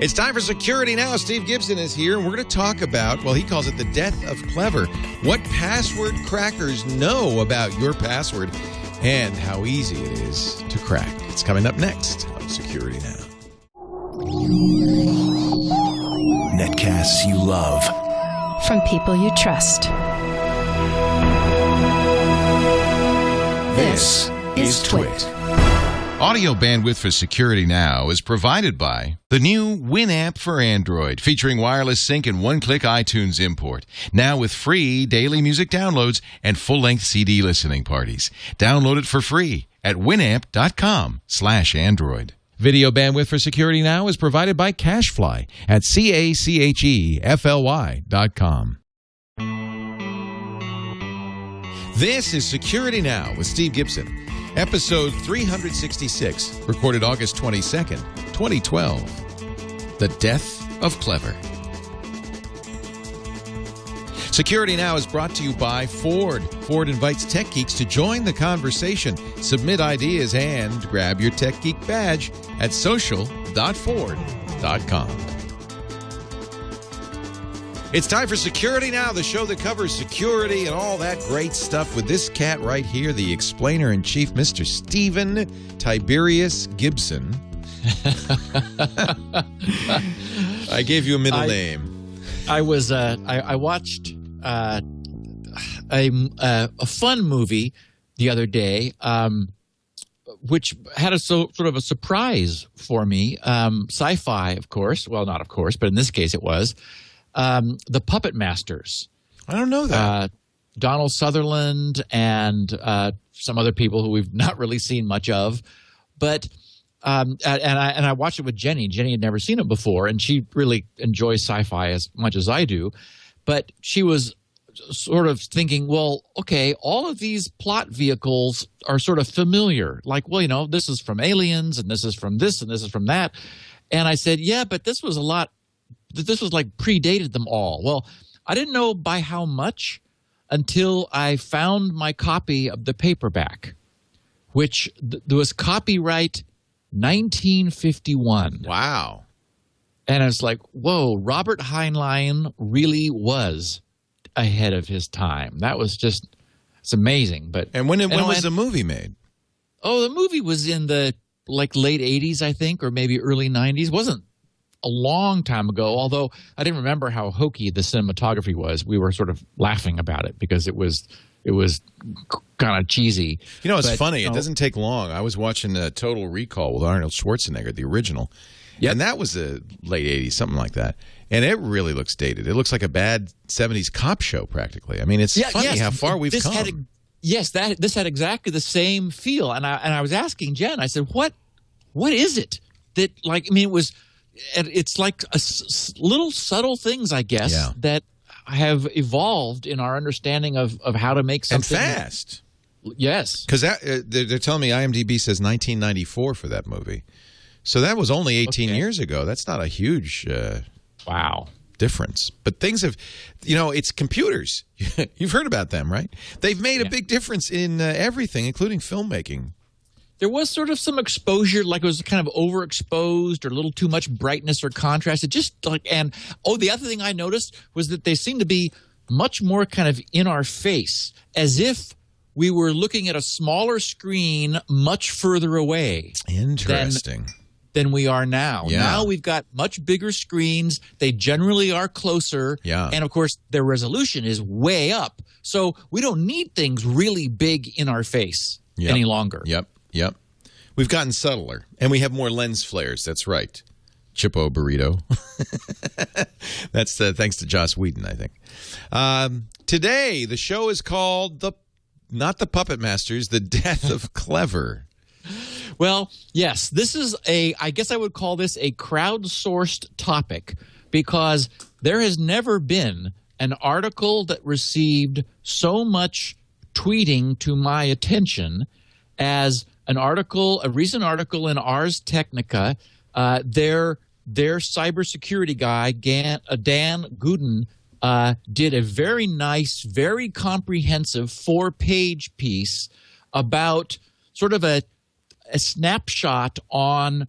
It's time for Security Now. Steve Gibson is here, and we're going to talk about, well, he calls it the death of clever. What password crackers know about your password and how easy it is to crack. It's coming up next on Security Now. Netcasts you love. From people you trust. This is TWiT. Audio bandwidth for Security Now is provided by the new Winamp for Android, featuring wireless sync and one-click iTunes import. Now with free daily music downloads and full-length CD listening parties. Download it for free at winamp.com/Android. Video bandwidth for Security Now is provided by CacheFly at CacheFly.com. This is Security Now with Steve Gibson. Episode 366, recorded August 22nd, 2012. The Death of Clever. Security Now is brought to you by Ford. Ford invites tech geeks to join the conversation. Submit ideas and grab your Tech Geek badge at social.ford.com. It's time for Security Now, the show that covers security and all that great stuff with this cat right here, the explainer-in-chief, Mr. Stephen Tiberius Gibson. I gave you a middle name. I watched a fun movie the other day, which had sort of a surprise for me. Sci-fi, of course. Well, not of course, but in this case it was. The Puppet Masters. I don't know that. Donald Sutherland and some other people who we've not really seen much of. But and I watched it with Jenny. Jenny had never seen it before, and she really enjoys sci-fi as much as I do. But she was sort of thinking, well, okay, all of these plot vehicles are sort of familiar. Like, well, you know, this is from Aliens, and this is from this, and this is from that. And I said, yeah, but this was like predated them all. Well, I didn't know by how much until I found my copy of the paperback, which there was copyright 1951. Wow. And I was like, whoa, Robert Heinlein really was ahead of his time. That was just, it's amazing. And when was the movie made? Oh, the movie was in the late 80s, I think, or maybe early 90s. Wasn't a long time ago, although I didn't remember how hokey the cinematography was. We were sort of laughing about it because it was kind of cheesy. You know, it's funny. It doesn't take long. I was watching Total Recall with Arnold Schwarzenegger, the original, and that was the late 80s, something like that. And it really looks dated. It looks like a bad 70s cop show, practically. I mean, it's funny how far we've come. This had exactly the same feel. And I was asking Jen, I said, what is it that, like, I mean, it's like little subtle things, I guess, that have evolved in our understanding of how to make something. And fast. Yes. Because they're telling me IMDb says 1994 for that movie. So that was only 18 years ago. That's not a huge difference. But things have, it's computers. You've heard about them, right? They've made a big difference in everything, including filmmaking. There was sort of some exposure, like it was kind of overexposed or a little too much brightness or contrast. It just like, and the other thing I noticed was that they seemed to be much more kind of in our face, as if we were looking at a smaller screen much further away. Interesting. Than we are now. Yeah. Now we've got much bigger screens. They generally are closer. Yeah. And of course, their resolution is way up. So we don't need things really big in our face any longer. Yep. We've gotten subtler, and we have more lens flares. That's right. Chippo Burrito. That's thanks to Joss Whedon, I think. Today, the show is called not the Puppet Masters, The Death of Clever. Well, yes, this is I guess I would call this a crowdsourced topic, because there has never been an article that received so much tweeting to my attention as a recent article in Ars Technica. Their cybersecurity guy, Dan Guden, did a very nice, very comprehensive 4-page piece about sort of a snapshot on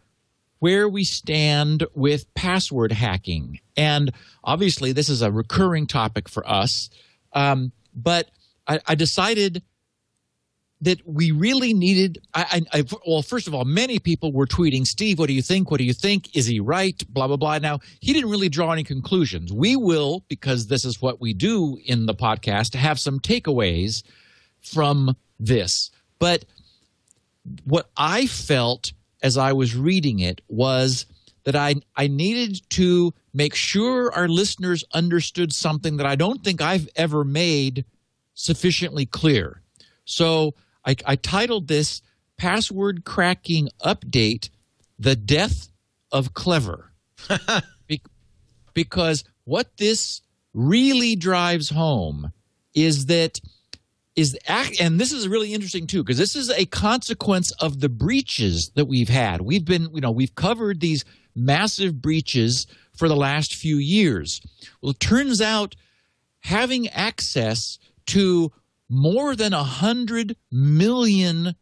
where we stand with password hacking. And obviously, this is a recurring topic for us. But I decided that we really needed well, first of all, many people were tweeting, Steve, what do you think? What do you think? Is he right? Blah, blah, blah. Now, he didn't really draw any conclusions. We will, because this is what we do in the podcast, have some takeaways from this. But what I felt as I was reading it was that I needed to make sure our listeners understood something that I don't think I've ever made sufficiently clear. So I titled this Password Cracking Update, The Death of Clever. Because what this really drives home is that and this is really interesting too, because this is a consequence of the breaches that we've had. We've covered these massive breaches for the last few years. Well, it turns out having access to more than 100 million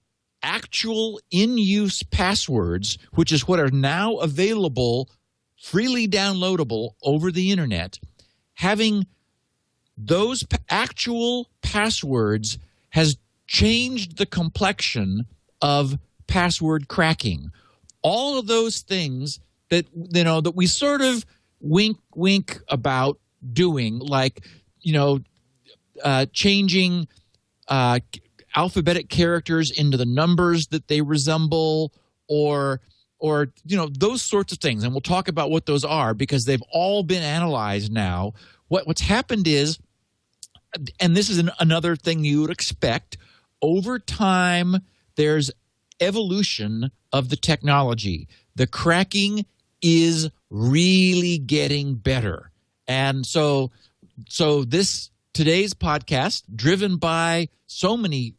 actual in-use passwords, which is what are now available, freely downloadable over the internet, having those actual passwords has changed the complexion of password cracking. All of those things that that we sort of wink about doing, like changing alphabetic characters into the numbers that they resemble, or those sorts of things. And we'll talk about what those are because they've all been analyzed now. What's happened is, and this is another thing you would expect, over time there's evolution of the technology. The cracking is really getting better. And so today's podcast, driven by so many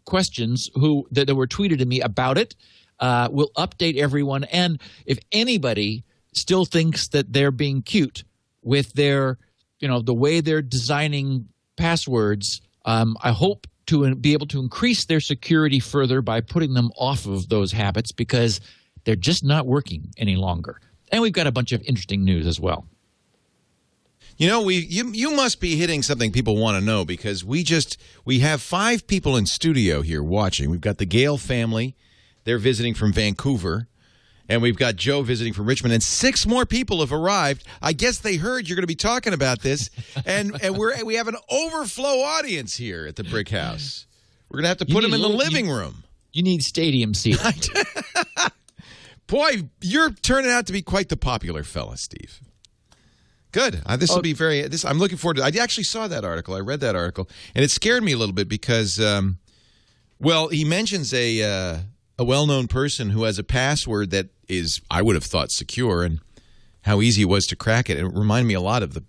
questions that were tweeted to me about it, will update everyone. And if anybody still thinks that they're being cute with their, the way they're designing passwords, I hope to be able to increase their security further by putting them off of those habits, because they're just not working any longer. And we've got a bunch of interesting news as well. You must be hitting something people want to know, because we have 5 people in studio here watching. We've got the Gale family. They're visiting from Vancouver. And we've got Joe visiting from Richmond. And 6 more people have arrived. I guess they heard you're going to be talking about this. And we have an overflow audience here at the Brick House. We're going to have to put them in the living room. You need stadium seating. Boy, you're turning out to be quite the popular fella, Steve. Good. This will be very. I'm looking forward to. I actually saw that article. I read that article, and it scared me a little bit because, he mentions a well-known person who has a password that is, I would have thought, secure, and how easy it was to crack it. It reminded me a lot of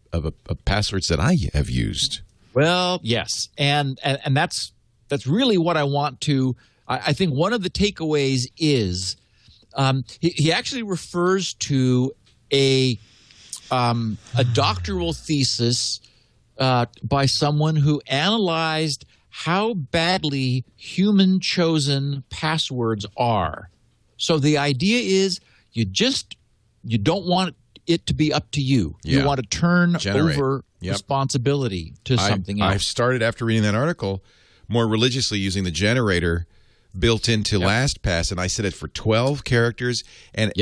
passwords that I have used. Well, yes, and that's really what I want to. I think one of the takeaways is he actually refers to a doctoral thesis by someone who analyzed how badly human-chosen passwords are. So the idea is you don't want it to be up to you. Yeah. You want to turn over responsibility to something else. I've started, after reading that article, more religiously using the generator built into LastPass, and I set it for 12 characters and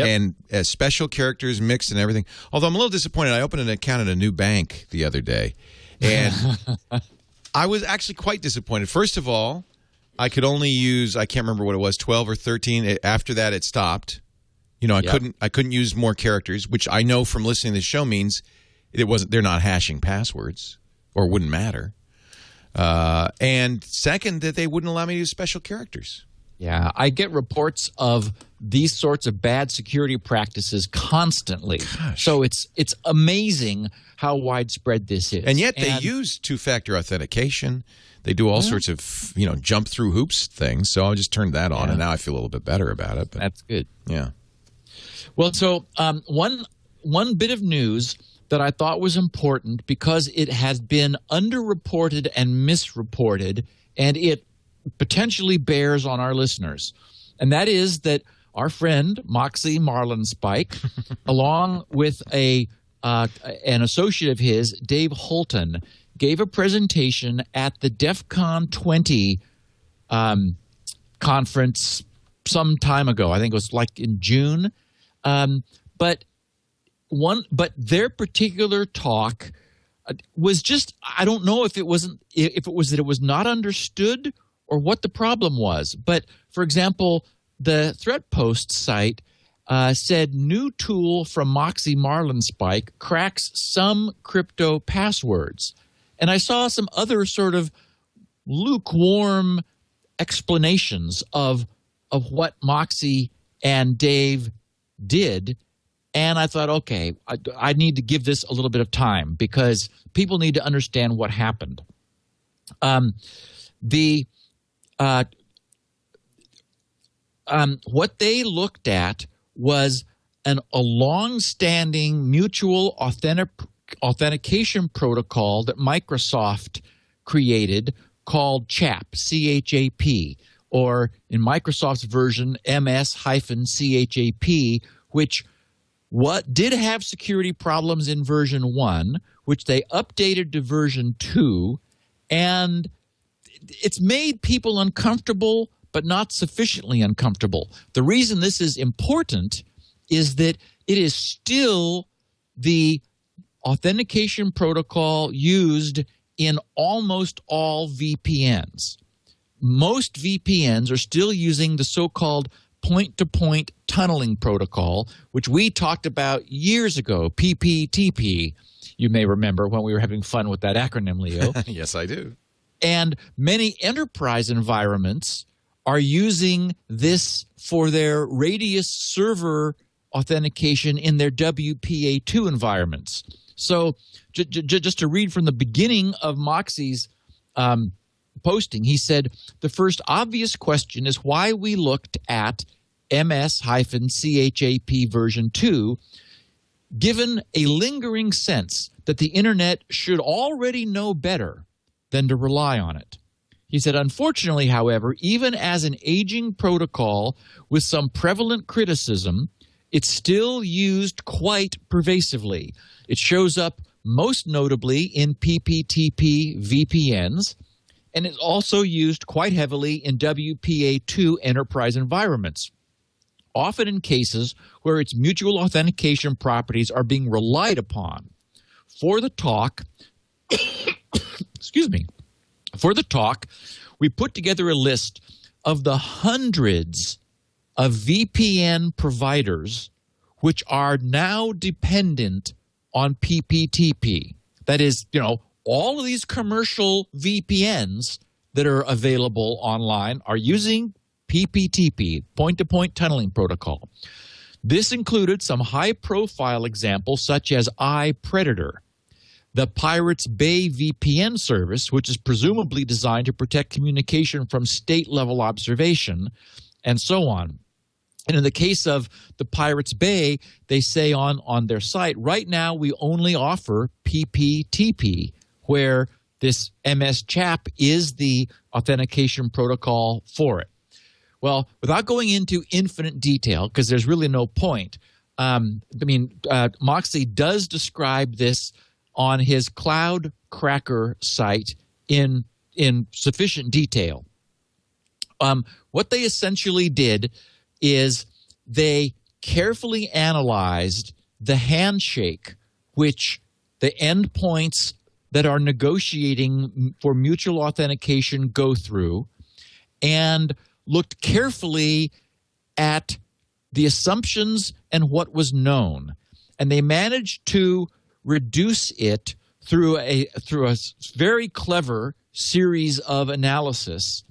special characters mixed and everything. Although I'm a little disappointed. I opened an account at a new bank the other day, and I was actually quite disappointed. First of all, I could only use, I can't remember what it was, 12 or 13. After that, it stopped. I couldn't use more characters, which I know from listening to the show means they're not hashing passwords, or wouldn't matter. And second, that they wouldn't allow me to use special characters. Yeah, I get reports of these sorts of bad security practices constantly. Gosh. So it's amazing how widespread this is. And yet they use two-factor authentication. They do all sorts of, jump through hoops things. So I just turned that on, and now I feel a little bit better about it. But, that's good. Yeah. Well, so one bit of news that I thought was important, because it has been underreported and misreported, and it potentially bears on our listeners. And that is that our friend Moxie Marlinspike, along with an associate of his, Dave Holton, gave a presentation at the DEF CON 20 conference some time ago. I think it was like in June. But their particular talk was just, I don't know if it was that it was not understood or what the problem was. But for example, the ThreatPost site said new tool from Moxie Marlinspike cracks some crypto passwords. And I saw some other sort of lukewarm explanations of what Moxie and Dave did. And I thought, okay, I need to give this a little bit of time because people need to understand what happened. What they looked at was a long-standing mutual authentication protocol that Microsoft created called CHAP, C-H-A-P, or in Microsoft's version, MS-CHAP, which did have security problems in version 1, which they updated to version 2, and it's made people uncomfortable, but not sufficiently uncomfortable. The reason this is important is that it is still the authentication protocol used in almost all VPNs. Most VPNs are still using the so-called point-to-point tunneling protocol, which we talked about years ago, PPTP. You may remember when we were having fun with that acronym, Leo. Yes, I do. And many enterprise environments are using this for their Radius server authentication in their WPA2 environments. So just to read from the beginning of Moxie's posting, he said, the first obvious question is why we looked at MS-CHAP version 2, given a lingering sense that the internet should already know better than to rely on it. He said, unfortunately, however, even as an aging protocol with some prevalent criticism, it's still used quite pervasively. It shows up most notably in PPTP VPNs, and it's also used quite heavily in WPA2 enterprise environments, often in cases where its mutual authentication properties are being relied upon. For the talk, we put together a list of the hundreds of VPN providers which are now dependent on PPTP. That is, all of these commercial VPNs that are available online are using PPTP, point-to-point tunneling protocol. This included some high-profile examples such as iPredator, the Pirates Bay VPN service, which is presumably designed to protect communication from state-level observation, and so on. And in the case of the Pirates Bay, they say on their site, right now we only offer PPTP, where this MS-CHAP is the authentication protocol for it. Well, without going into infinite detail, because there's really no point, Moxie does describe this on his Cloud Cracker site in sufficient detail. What they essentially did is they carefully analyzed the handshake which the endpoints that are negotiating for mutual authentication go through, and looked carefully at the assumptions and what was known. And they managed to reduce it through a very clever series of analysis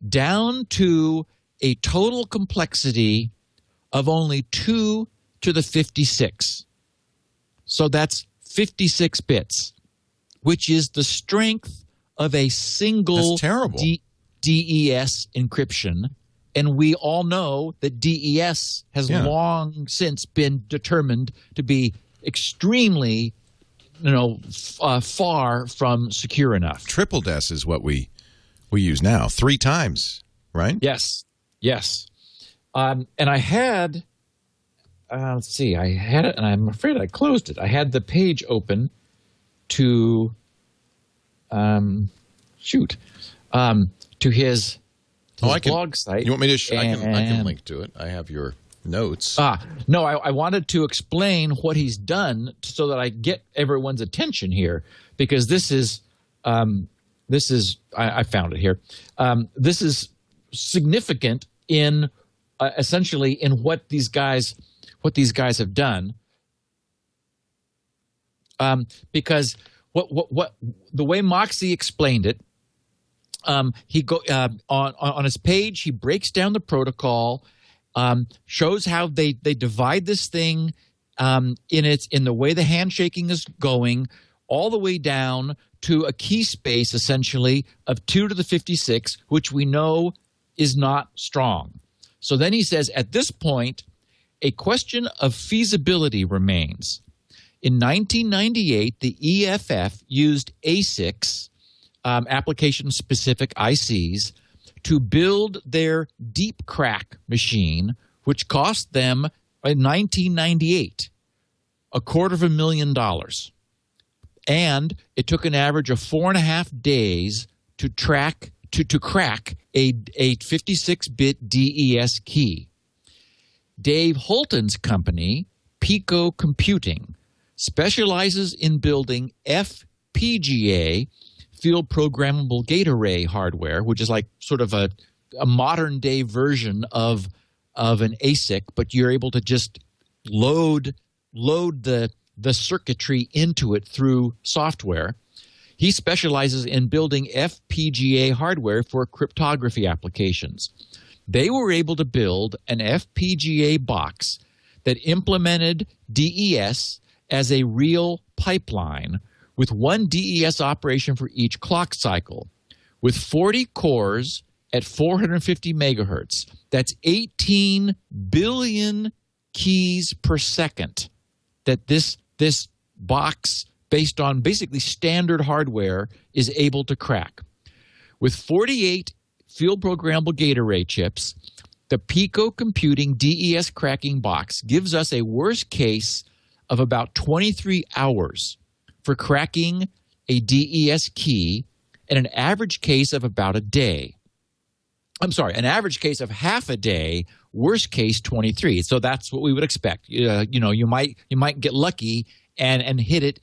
down to a total complexity of only 2 to the 56. So that's 56 bits, which is the strength of a single DES encryption. And we all know that DES has long since been determined to be extremely, far from secure enough. Triple DES is what we use now, 3 times, right? Yes. And I had, let's see, I had it, and I'm afraid I closed it. I had the page open to, to his blog site. You want me to? I can link to it. I have your notes. No, I wanted to explain what he's done so that I get everyone's attention here, because this is I found it here. This is significant in essentially in what these guys have done. Because what the way Moxie explained it, he on his page, he breaks down the protocol, shows how they divide this thing in the way the handshaking is going, all the way down to a key space essentially of 2 to the 56, which we know is not strong. So then he says, at this point, a question of feasibility remains. In 1998, the EFF used ASICs, application-specific ICs, to build their deep crack machine, which cost them in 1998 $250,000. And it took an average of 4.5 days to crack a 56-bit DES key. Dave Holton's company, Pico Computing, specializes in building FPGA, field programmable gate array hardware, which is like sort of a modern-day version of an ASIC, but you're able to just load the circuitry into it through software. He specializes in building FPGA hardware for cryptography applications. They were able to build an FPGA box that implemented DES as a real pipeline with one DES operation for each clock cycle. With 40 cores at 450 megahertz, that's 18 billion keys per second that this box, based on basically standard hardware, is able to crack. With 48 field programmable gate array chips, the Pico Computing DES cracking box gives us a worst case of about 23 hours for cracking a DES key and an average case of about a day. I'm sorry, an average case of half a day, worst case 23. So that's what we would expect. You might get lucky and hit it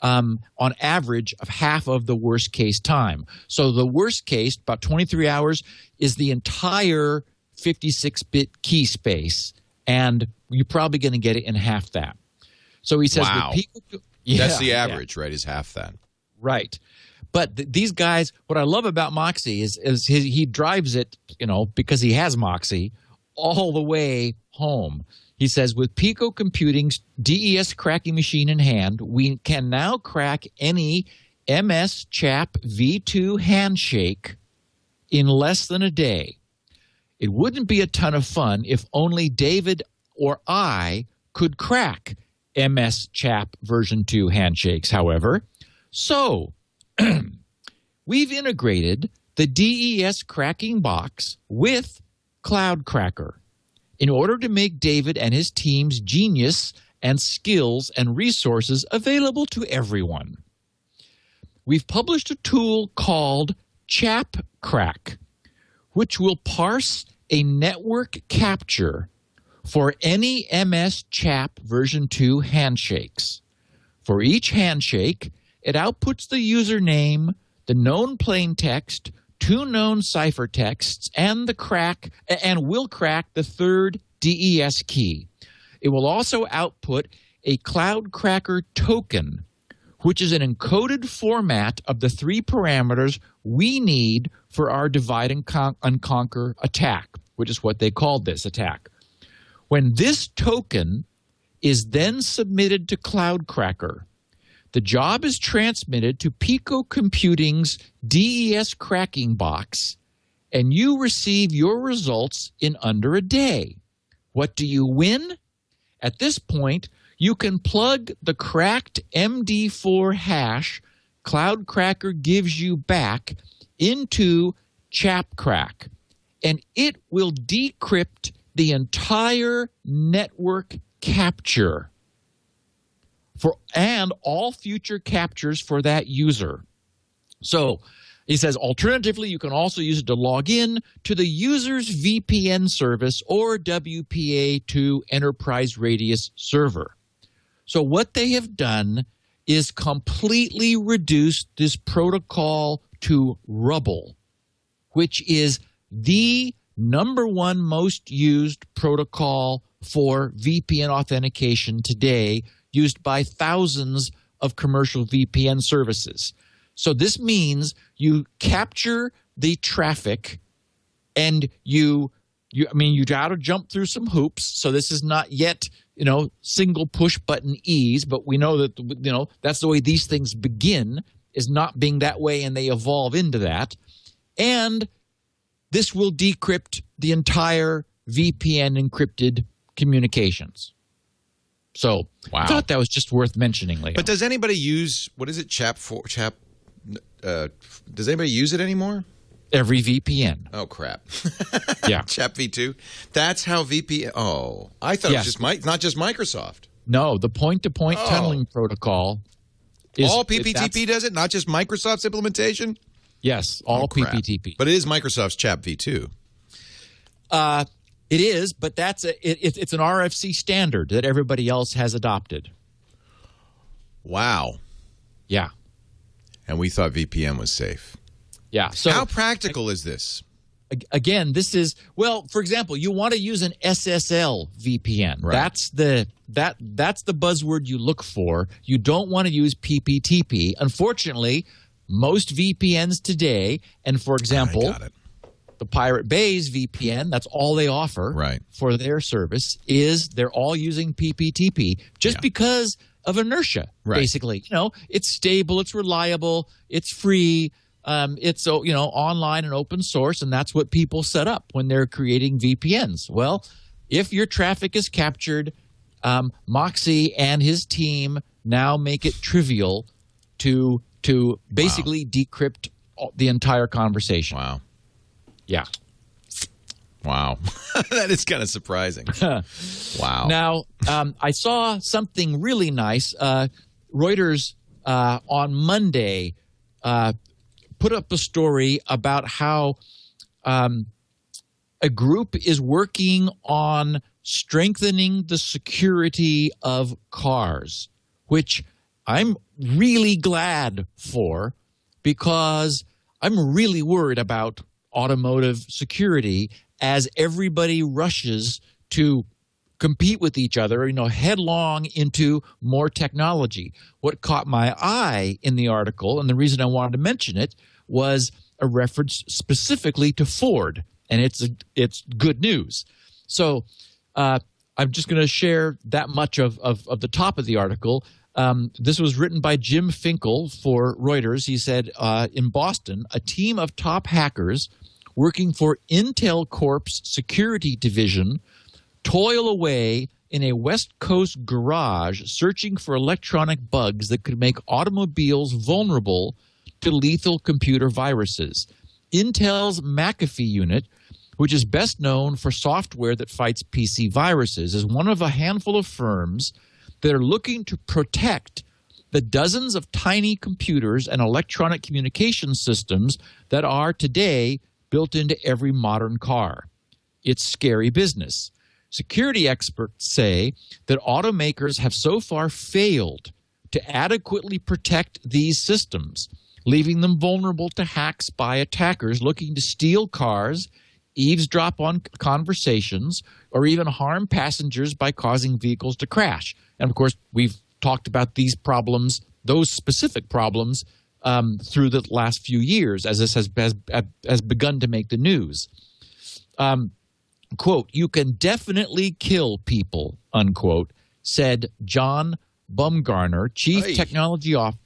on average of half of the worst case time. So the worst case, about 23 hours, is the entire 56-bit key space, and you're probably going to get it in half that. So he says, wow. That's the average, right, is half that. Right. But these guys, what I love about Moxie is he drives it, because he has Moxie, all the way home. He says, with Pico Computing's DES cracking machine in hand, we can now crack any MS-CHAP V2 handshake in less than a day. It wouldn't be a ton of fun if only David or I could crack MS-CHAP version 2 handshakes, however. So we've integrated the DES cracking box with Cloud Cracker in order to make David and his team's genius and skills and resources available to everyone. We've published a tool called ChapCrack, which will parse a network capture for any MS-CHAP version 2 handshakes. For each handshake, it outputs the username, the known plain text, 2 known ciphertexts, and will crack the third DES key. It will also output a Cloud Cracker token, which is an encoded format of the 3 parameters we need for our divide and conquer attack, which is what they called this attack. When this token is then submitted to Cloud Cracker, the job is transmitted to Pico Computing's DES cracking box, and you receive your results in under a day. What do you win? At this point, you can plug the cracked MD4 hash Cloud Cracker gives you back into ChapCrack, and it will decrypt the entire network capture and all future captures for that user. So he says, alternatively, you can also use it to log in to the user's VPN service or WPA2 enterprise radius server. So what they have done is completely reduced this protocol to rubble, which is the number one most used protocol for VPN authentication today, used by thousands of commercial VPN services. So this means you capture the traffic and you got to jump through some hoops. So this is not yet, single push button ease, but we know that, that's the way these things begin, is not being that way, and they evolve into that. And this will decrypt the entire VPN encrypted communications. So wow. I thought that was just worth mentioning, Leo. But does anybody use, what is it, does anybody use it anymore? Every VPN. Oh, crap. Yeah. Chap v2? That's how VPN. Oh, I thought it was just not just Microsoft. No, the point-to-point tunneling protocol is. All PPTP does it, not just Microsoft's implementation? Yes, all PPTP. But it is Microsoft's Chap v2. It is, but it's an RFC standard that everybody else has adopted. Wow. Yeah. And we thought VPN was safe. Yeah. So how practical is this? Again, this is, well, for example, you want to use an SSL VPN. Right. That's the buzzword you look for. You don't want to use PPTP. Unfortunately, most VPNs today, and for example, the Pirate Bay's VPN, that's all they offer for their service, is they're all using PPTP just because of inertia, basically. It's stable, it's reliable, it's free, it's online and open source, and that's what people set up when they're creating VPNs. Well, if your traffic is captured, Moxie and his team now make it trivial to basically decrypt the entire conversation. Wow. Yeah. Wow. That is kind of surprising. Wow. Now, I saw something really nice. Reuters on Monday put up a story about how a group is working on strengthening the security of cars, which I'm really glad for, because I'm really worried about automotive security as everybody rushes to compete with each other, headlong into more technology. What caught my eye in the article, and the reason I wanted to mention it, was a reference specifically to Ford, and it's good news. So I'm just going to share that much of the top of the article. This was written by Jim Finkel for Reuters. He said, in Boston, a team of top hackers working for Intel Corp's security division toil away in a West Coast garage searching for electronic bugs that could make automobiles vulnerable to lethal computer viruses. Intel's McAfee unit, which is best known for software that fights PC viruses, is one of a handful of firms that are looking to protect the dozens of tiny computers and electronic communication systems that are today built into every modern car. It's scary business. Security experts say that automakers have so far failed to adequately protect these systems, leaving them vulnerable to hacks by attackers looking to steal cars, eavesdrop on conversations, or even harm passengers by causing vehicles to crash. And, of course, we've talked about these problems, those specific problems, through the last few years as this has begun to make the news. Quote, "You can definitely kill people," unquote, said John Bumgarner, Chief Technology Officer.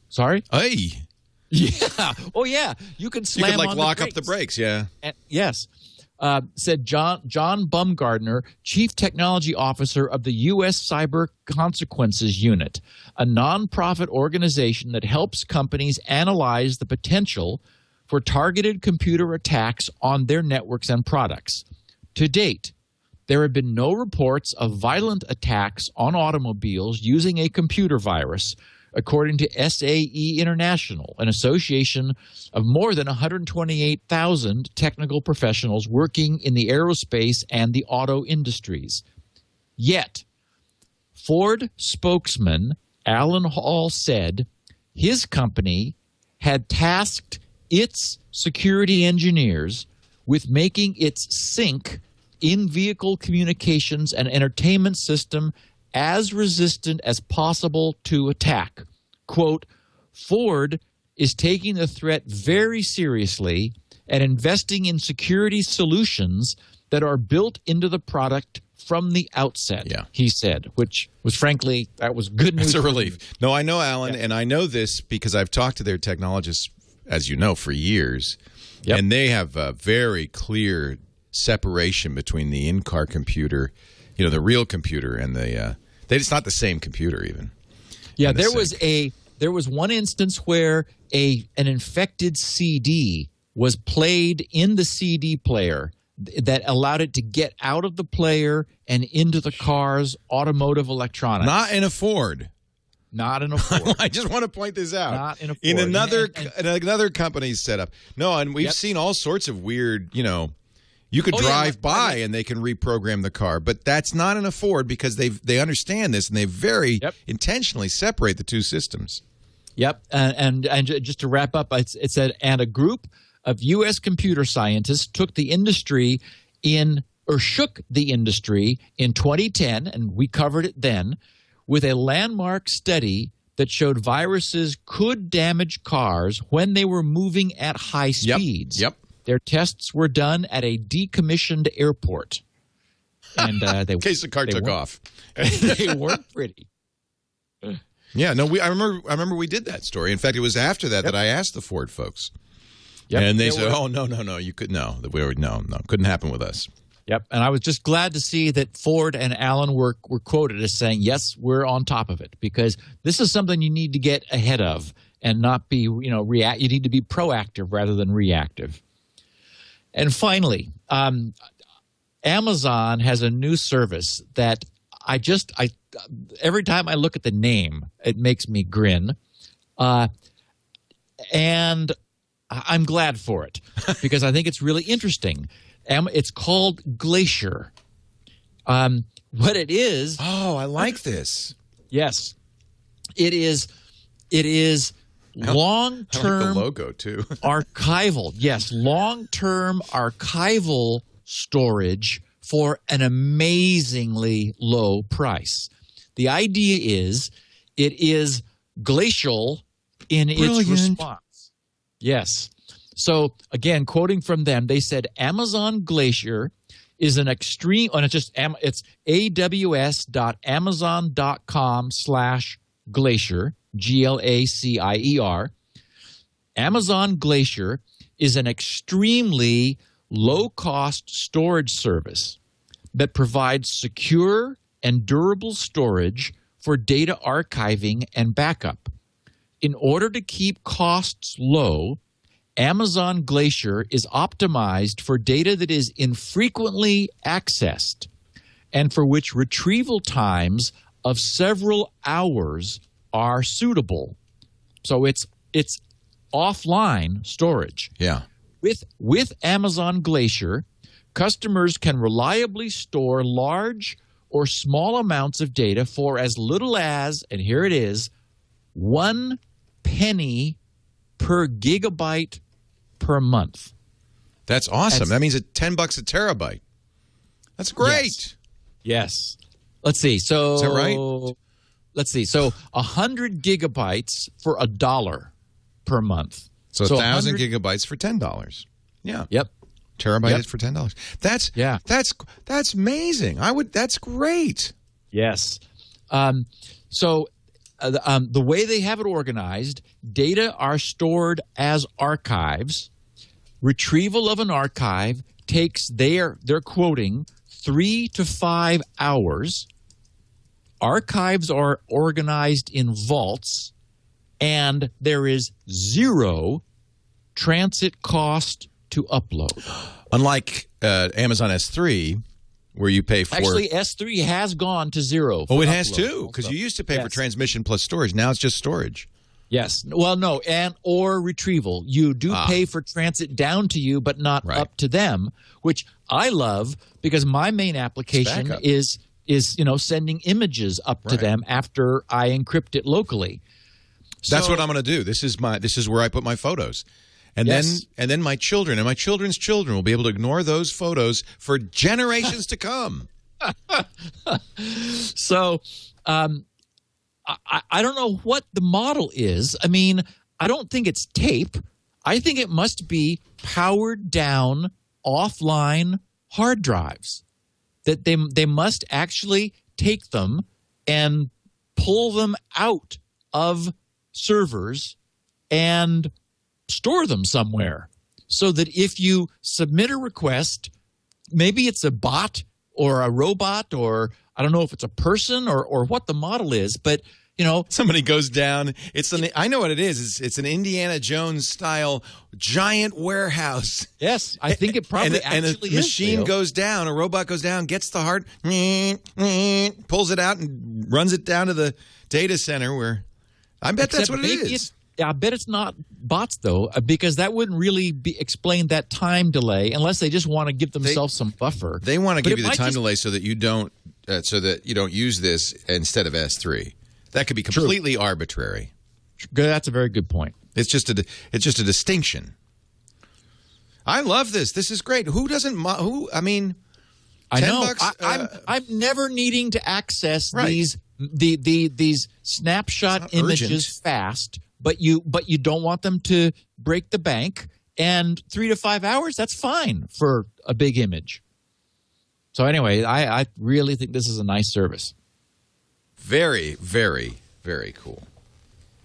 Sorry? Hey. Yeah. Oh, yeah. You can slam on the brakes. Lock up the brakes, yeah. Yes. Said John Bumgarner, Chief Technology Officer of the U.S. Cyber Consequences Unit, a nonprofit organization that helps companies analyze the potential for targeted computer attacks on their networks and products. To date, there had been no reports of violent attacks on automobiles using a computer virus, according to SAE International, an association of more than 128,000 technical professionals working in the aerospace and the auto industries. Yet, Ford spokesman Alan Hall said his company had tasked its security engineers with making its sync in-vehicle communications and entertainment system as resistant as possible to attack. Quote, Ford is taking the threat very seriously and investing in security solutions that are built into the product from the outset, he said, which was, frankly, that was good news. It's a relief. No, I know, Alan, and I know this because I've talked to their technologists, as you know, for years, and they have a very clear separation between the in-car computer, the real computer, and the it's not the same computer even. Yeah, there was one instance where an infected CD was played in the CD player that allowed it to get out of the player and into the car's automotive electronics. Not in a Ford. Not in a Ford. I just want to point this out. Not in a Ford. In another company's setup. No, and we've seen all sorts of weird, you could drive by and they can reprogram the car, but that's not in a Ford because they understand this and they very intentionally separate the two systems. Yep, and just to wrap up, it said, and a group of U.S. computer scientists shook the industry in 2010, and we covered it then, with a landmark study that showed viruses could damage cars when they were moving at high speeds. Yep. Their tests were done at a decommissioned airport. And in case the car took off. They weren't pretty. Yeah, no, I remember we did that story. In fact, it was after that I asked the Ford folks. Yep. And they said, "Oh, no, you could no, couldn't happen with us." Yep. And I was just glad to see that Ford and Allen were quoted as saying, "Yes, we're on top of it," because this is something you need to get ahead of and not be, you need to be proactive rather than reactive. And finally, Amazon has a new service that every time I look at the name, it makes me grin. And I'm glad for it because I think it's really interesting. It's called Glacier. What it is? Oh, I like this. Yes, it is. Long-term, I like the logo too. archival. Yes, long-term archival storage for an amazingly low price. The idea is it is glacial in its response. Yes. So, again, quoting from them, they said Amazon Glacier is an extreme – it's aws.amazon.com/glacier, Glacier. Amazon Glacier is an extremely low-cost storage service that provides secure and durable storage for data archiving and backup. In order to keep costs low, Amazon Glacier is optimized for data that is infrequently accessed and for which retrieval times of several hours are suitable. So it's offline storage. Yeah. With Amazon Glacier, customers can reliably store large or small amounts of data for as little as, and here it is, 1 penny per gigabyte per month. That's awesome. That means $10 a terabyte. That's great. Yes. Let's see. So is that right? Let's see. So 100 gigabytes for $1 per month. So 1,000 gigabytes for $10. Yeah. Yep. Terabyte is for $10. That's amazing. That's great. Yes. So the way they have it organized, data are stored as archives. Retrieval of an archive takes they're quoting 3 to 5 hours. Archives are organized in vaults, and there is 0 transit cost to upload. Unlike Amazon S3, where you pay for. Actually, S3 has gone to zero. Oh, it has too, because you used to pay for transmission plus storage. Now it's just storage. Yes. Well, no, or retrieval. You do pay for transit down to you, but not up to them, which I love because my main application is sending images up to them after I encrypt it locally. That's what I'm going to do. This is where I put my photos. And then my children and my children's children will be able to ignore those photos for generations to come. So, I don't know what the model is. I mean, I don't think it's tape. I think it must be powered down offline hard drives. That they must actually take them and pull them out of servers and store them somewhere. So that if you submit a request, maybe it's a bot or a robot, or I don't know if it's a person or what the model is, but somebody goes down. I know what it is. It's an Indiana Jones style giant warehouse. Yes, I think it probably and a machine goes down, a robot goes down, gets the hard, pulls it out and runs it down to the data center where I bet that's what it is. I bet it's not bots, though, because that wouldn't really explain that time delay unless they just want to give themselves some buffer. They want to give you the time delay so that you don't use this instead of S3. That could be completely arbitrary. That's a very good point. It's just a distinction. I love this. This is great. Who doesn't? I mean, I know. $10, I'm never needing to access these snapshot images fast. But you don't want them to break the bank, and 3 to 5 hours, that's fine for a big image. So anyway, I really think this is a nice service. Very, very, very cool.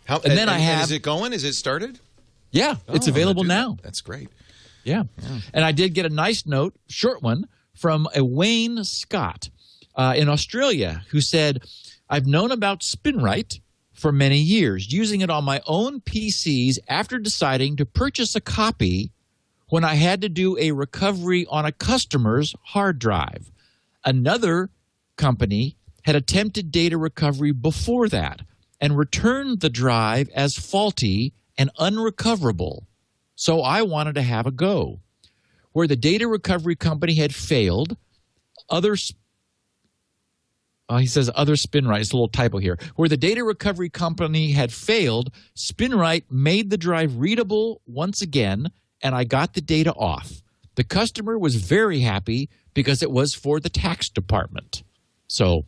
Is it going? Is it started? Yeah, it's available now. That's great. Yeah. And I did get a nice note, short one, from a Wayne Scott in Australia who said, I've known about Spinrite for many years, using it on my own PCs after deciding to purchase a copy when I had to do a recovery on a customer's hard drive. Another company had attempted data recovery before that and returned the drive as faulty and unrecoverable. So I wanted to have a go. Where the data recovery company had failed, he says other Spinrite. It's a little typo here. Where the data recovery company had failed, Spinrite made the drive readable once again, and I got the data off. The customer was very happy because it was for the tax department. So,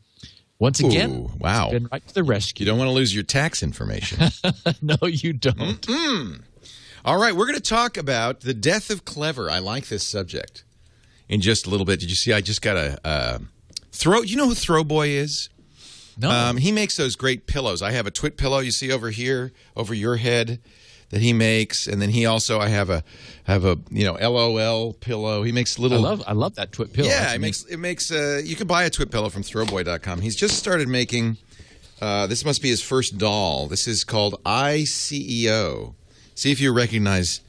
once again, Spinrite to the rescue. You don't want to lose your tax information. No, you don't. All right, we're going to talk about the death of clever. I like this subject. In just a little bit. Did you see I just got a... you know who Throwboy is? No. He makes those great pillows. I have a TWiT pillow you see over here, over your head, that he makes, and then I have a LOL pillow. He makes little. I love that TWiT pillow. Yeah, it makes. You can buy a TWiT pillow from Throwboy.com. He's just started making. This must be his first doll. This is called ICEO. See if you recognize.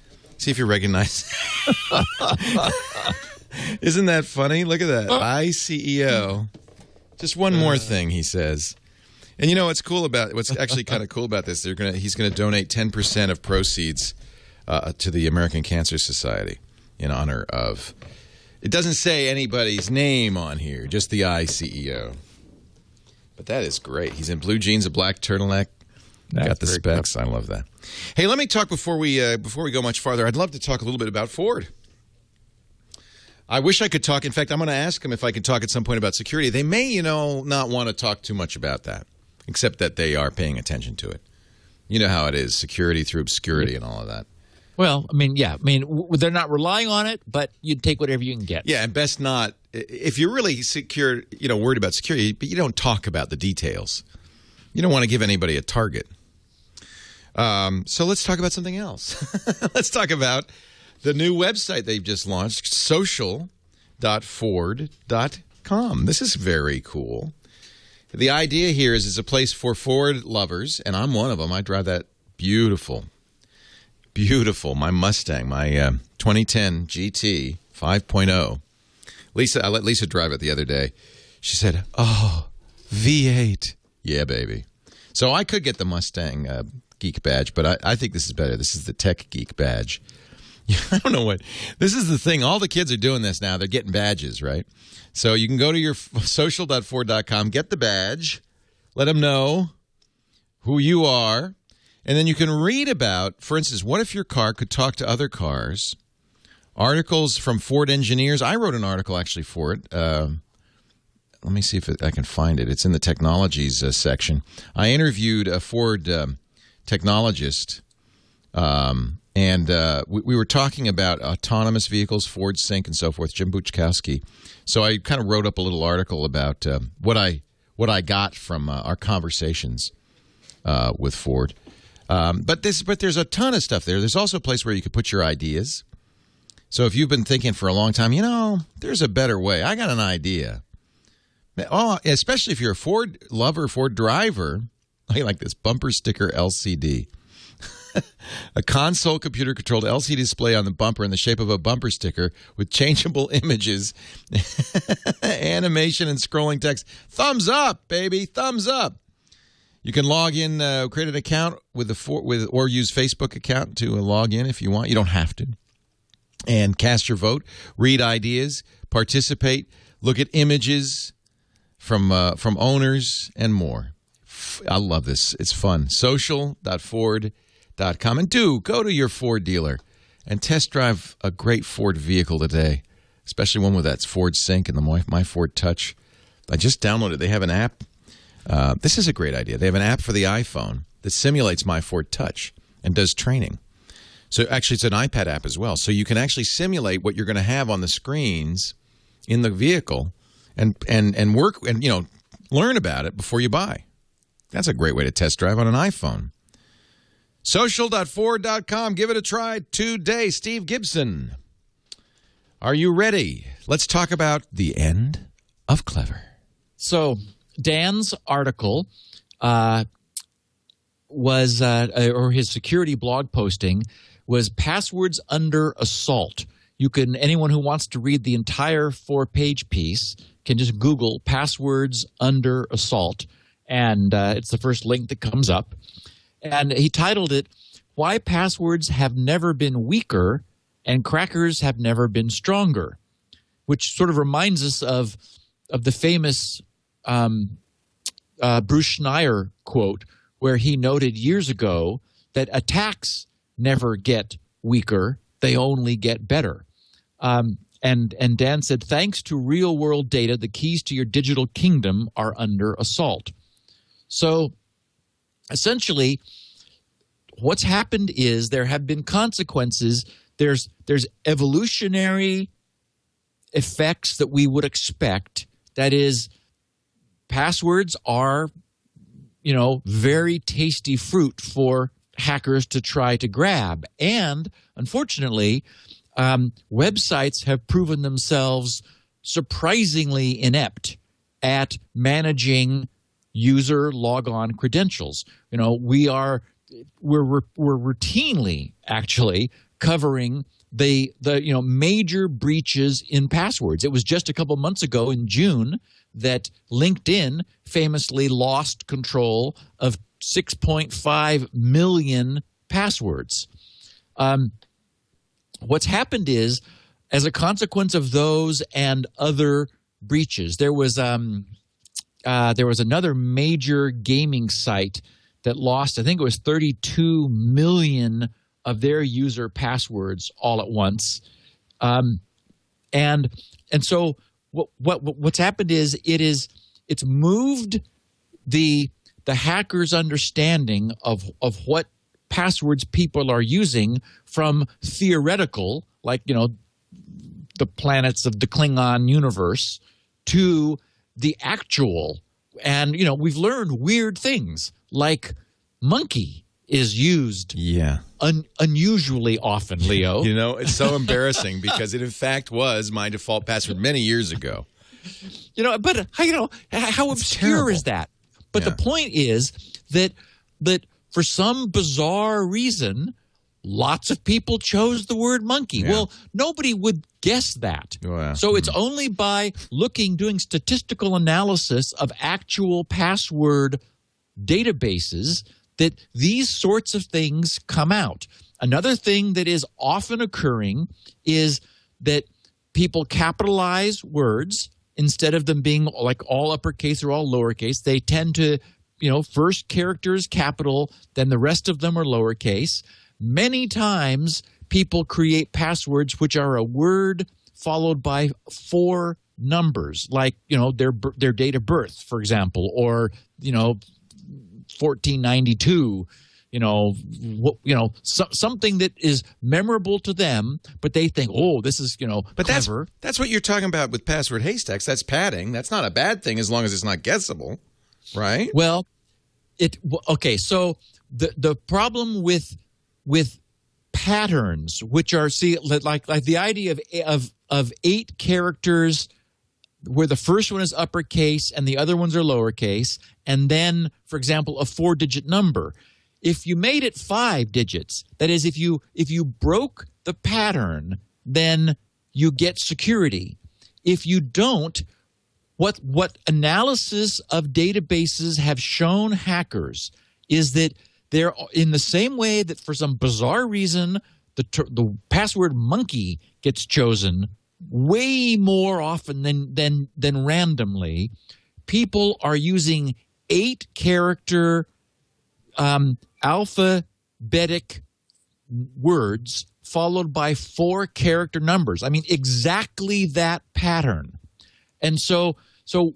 Isn't that funny? Look at that. ICEO. Just one more thing, he says. And you know what's actually kind of cool about this? He's going to donate 10% of proceeds to the American Cancer Society in honor of. It doesn't say anybody's name on here, just the ICEO. But that is great. He's in blue jeans, a black turtleneck. Got the specs. I love that. Hey, let me talk before we go much farther. I'd love to talk a little bit about Ford. I wish I could talk. In fact, I'm going to ask him if I could talk at some point about security. They may, not want to talk too much about that, except that they are paying attention to it. You know how it is, security through obscurity and all of that. Well, they're not relying on it, but you take whatever you can get. Yeah, and best not. If you're really secure, worried about security, but you don't talk about the details. You don't want to give anybody a target. So let's talk about something else. Let's talk about the new website they've just launched, social.ford.com. This is very cool. The idea here is it's a place for Ford lovers, and I'm one of them. I drive that beautiful, my Mustang, my 2010 GT 5.0 I let Lisa drive it the other day. She said, "Oh, V8, yeah, baby." So I could get the Mustang Geek badge, but I think this is better. This is the Tech Geek badge. I don't know what. This is the thing. All the kids are doing this now. They're getting badges, right? So you can go to your social.ford.com, get the badge, let them know who you are, and then you can read about, for instance, what if your car could talk to other cars? Articles from Ford engineers. I wrote an article actually for it. Let me see if I can find it. It's in the technologies section. I interviewed a Ford technologist, and we were talking about autonomous vehicles, Ford Sync, and so forth, Jim Buchkowski. So I kind of wrote up a little article about what I got from our conversations with Ford. But there's a ton of stuff there. There's also a place where you could put your ideas. So if you've been thinking for a long time, there's a better way. I got an idea. Oh, especially if you're a Ford lover, Ford driver, I like this bumper sticker LCD. A console computer-controlled LCD display on the bumper in the shape of a bumper sticker with changeable images, animation, and scrolling text. Thumbs up, baby. Thumbs up. You can log in, create an account or use Facebook account to log in if you want. You don't have to. And cast your vote, read ideas, participate, look at images from owners, and more. I love this. It's fun. Social.ford.com. And go to your Ford dealer and test drive a great Ford vehicle today, especially one with that Ford Sync and the My Ford Touch. I just downloaded it. They have an app. This is a great idea. They have an app for the iPhone that simulates My Ford Touch and does training. So actually, it's an iPad app as well. So you can actually simulate what you're going to have on the screens in the vehicle and work and learn about it before you buy. That's a great way to test drive on an iPhone. Social.ford.com. Give it a try today. Steve Gibson, are you ready? Let's talk about the end of clever. So Dan's article was, or his security blog posting, was Passwords Under Assault. Anyone who wants to read the entire 4-page piece can just Google Passwords Under Assault, and it's the first link that comes up. And he titled it, Why Passwords Have Never Been Weaker and Crackers Have Never Been Stronger, which sort of reminds us of the famous Bruce Schneier quote, where he noted years ago that attacks never get weaker, they only get better. And Dan said, thanks to real-world data, the keys to your digital kingdom are under assault. So essentially, what's happened is there have been consequences. There's evolutionary effects that we would expect. That is, passwords are, very tasty fruit for hackers to try to grab. And unfortunately, websites have proven themselves surprisingly inept at managing user logon credentials. We're routinely actually covering the major breaches in passwords. It was just a couple months ago in June that LinkedIn famously lost control of 6.5 million passwords. What's happened is, as a consequence of those and other breaches, there was another major gaming site that lost, I think it was 32 million of their user passwords all at once. And so what's happened is it's moved the hacker's understanding of what passwords people are using from theoretical, like, the planets of the Klingon universe, to the actual. And, we've learned weird things like monkey is used unusually often, Leo. It's so embarrassing because it, in fact, was my default password many years ago. But, how obscure is that? But the point is that for some bizarre reason, lots of people chose the word monkey. Yeah. Well, nobody would guess that. Wow. So it's only by doing statistical analysis of actual password databases that these sorts of things come out. Another thing that is often occurring is that people capitalize words instead of them being like all uppercase or all lowercase. They tend to, first character is capital, then the rest of them are lowercase. Many times people create passwords which are a word followed by 4 numbers, like, their date of birth, for example, or, 1492, something that is memorable to them, but they think, oh, this is, but clever. That's what you're talking about with password haystacks. That's padding. That's not a bad thing as long as it's not guessable, right? Well, okay. So the problem with patterns, which are like the idea of 8 characters, where the first one is uppercase and the other ones are lowercase, and then, for example, a 4-digit number. If you made it 5 digits, that is, if you broke the pattern, then you get security. If you don't, what analysis of databases have shown hackers is that they're in the same way that for some bizarre reason the password monkey gets chosen way more often than randomly. People are using 8-character alphabetic words followed by 4-character numbers. I mean, exactly that pattern. And so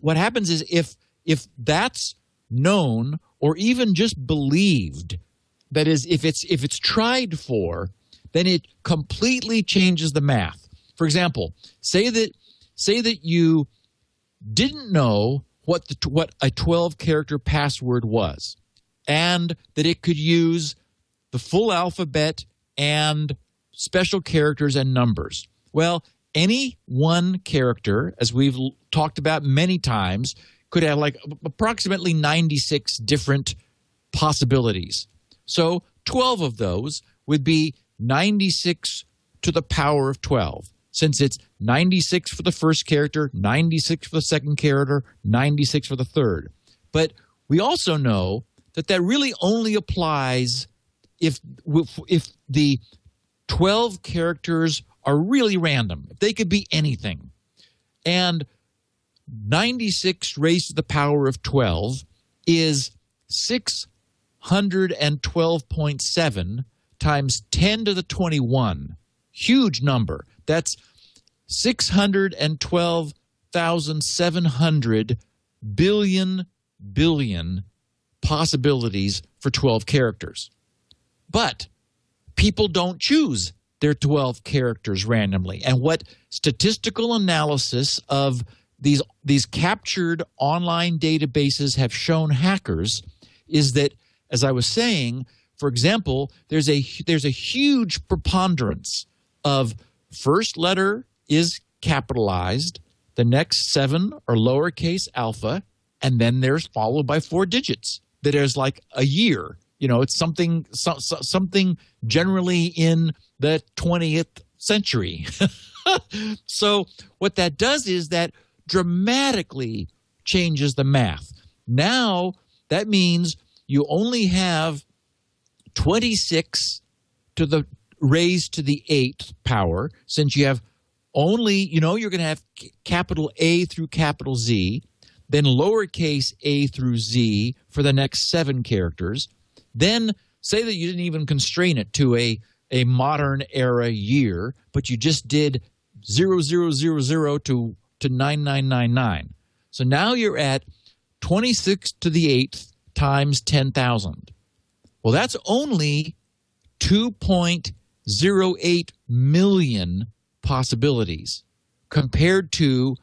what happens is if that's known or even just believed, that is, if it's tried for, then it completely changes the math. For example, say that you didn't know what a 12-character password was, and that it could use the full alphabet and special characters and numbers. Well, any one character, as we've talked about many times, could have like approximately 96 different possibilities. So 12 of those would be 96 to the power of 12. Since it's 96 for the first character, 96 for the second character, 96 for the third. But we also know that really only applies if the 12 characters are really random. They could be anything. And 96 raised to the power of 12 is 612.7 times 10 to the 21. Huge number. That's 612,700 billion possibilities for 12 characters. But people don't choose their 12 characters randomly. And what statistical analysis of these captured online databases have shown hackers is that, as I was saying, for example, there's a huge preponderance of first letter is capitalized, the next 7 are lowercase alpha, and then there's followed by 4 digits. That is like a year. It's something generally in the 20th century. So what that does is that dramatically changes the math. Now that means you only have 26 to the raised to the 8th power, since you have only, you're going to have capital A through capital Z, then lowercase a through Z for the next 7 characters. Then say that you didn't even constrain it to a modern era year, but you just did 0000 to 9999. So now you're at 26 to the 8th times 10,000. Well, that's only 2.08 million possibilities compared to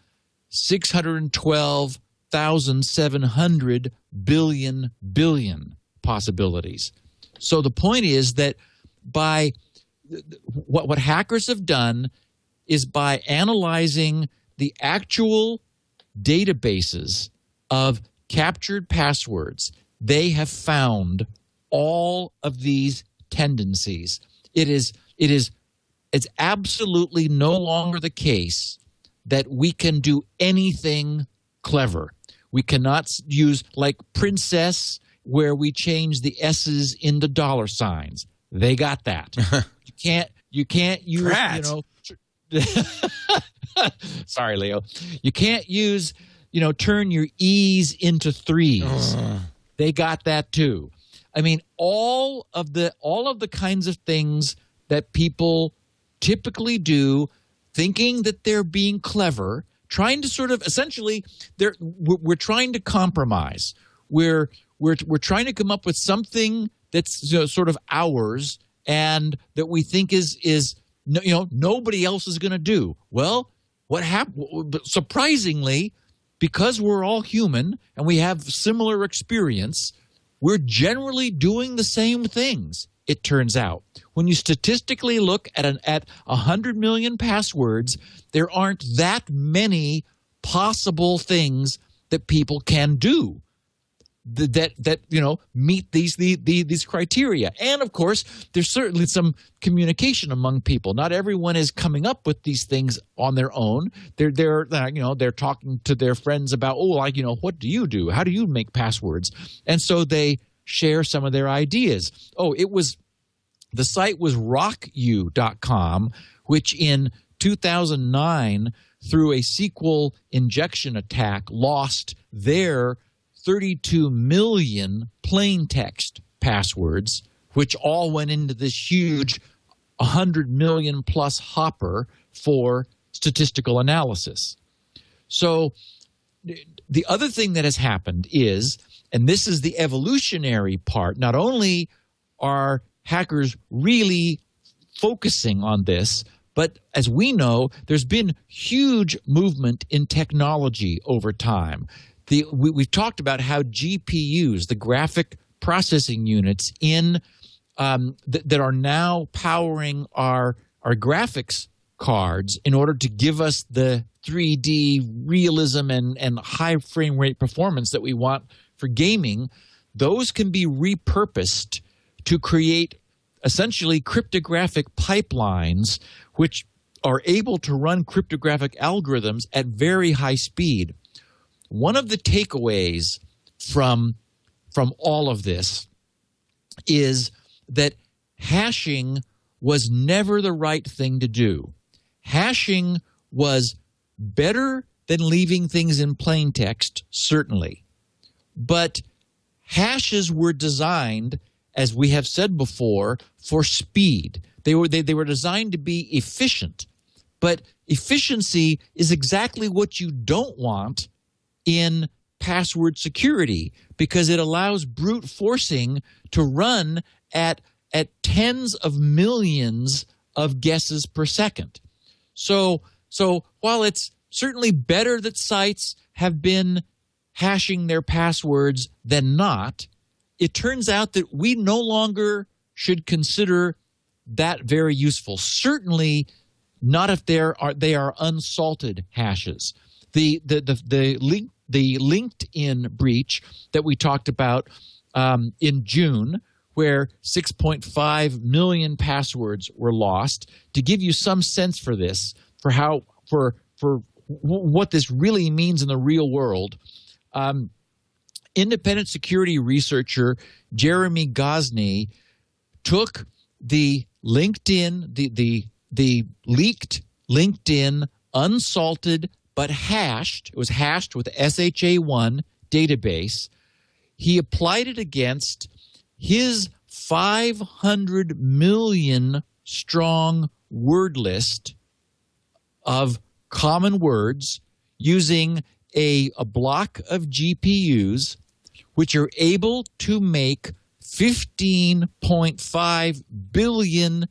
612,700 billion possibilities. So the point is that by what hackers have done is by analyzing the actual databases of captured passwords, they have found all of these tendencies. It's absolutely no longer the case that we can do anything clever. We cannot use like princess, where we change the S's into dollar signs. They got that. You can't use Pratt. Sorry, Leo. You can't use turn your E's into threes. They got that too. I mean, all of the kinds of things that people typically do, thinking that they're being clever, trying to sort of essentially we're trying to compromise. We're trying to come up with something that's sort of ours and that we think is nobody else is going to do. Well, what happened? Surprisingly, because we're all human and we have similar experience, we're generally doing the same things. It turns out, when you statistically look at 100 million passwords, there aren't that many possible things that people can do that meet these criteria. And of course, there's certainly some communication among people. Not everyone is coming up with these things on their own. They're talking to their friends about, what do you do? How do you make passwords? And so they share some of their ideas. The site was rockyou.com, which in 2009, through a SQL injection attack, lost their 32 million plain text passwords, which all went into this huge 100 million plus hopper for statistical analysis. So the other thing that has happened is, and this is the evolutionary part, not only are hackers really focusing on this, but as we know, there's been huge movement in technology over time. We've talked about how GPUs, the graphic processing units that are now powering our graphics cards in order to give us the 3D realism and high frame rate performance that we want for gaming, those can be repurposed to create essentially cryptographic pipelines which are able to run cryptographic algorithms at very high speed. One of the takeaways from all of this is that hashing was never the right thing to do. Hashing was better than leaving things in plain text, certainly. But hashes were designed, as we have said before, for speed. They were designed to be efficient. But efficiency is exactly what you don't want in password security, because it allows brute forcing to run at tens of millions of guesses per second. So while it's certainly better that sites have been hashing their passwords than not, it turns out that we no longer should consider that very useful. Certainly not if they are unsalted hashes. The LinkedIn breach that we talked about in June, where 6.5 million passwords were lost. To give you some sense for this, for what this really means in the real world, independent security researcher Jeremy Gosney took the LinkedIn, the leaked LinkedIn unsalted but hashed, it was hashed with SHA-1 database. He applied it against his 500 million strong word list of common words using a block of GPUs, which are able to make 15.5 billion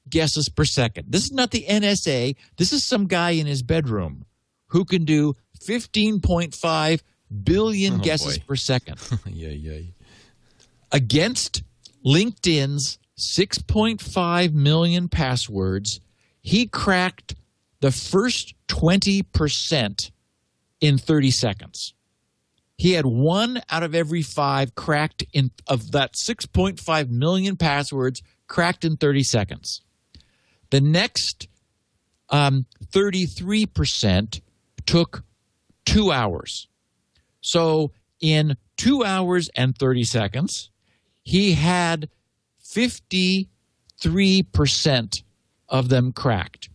guesses per second. This is not the NSA. This is some guy in his bedroom who can do 15.5 billion guesses per second. Against LinkedIn's 6.5 million passwords, he cracked the first 20% in 30 seconds. He had 1 out of every 5 cracked of that 6.5 million passwords cracked in 30 seconds. The next 33% took 2 hours. So in 2 hours and 30 seconds, he had 53% of them cracked.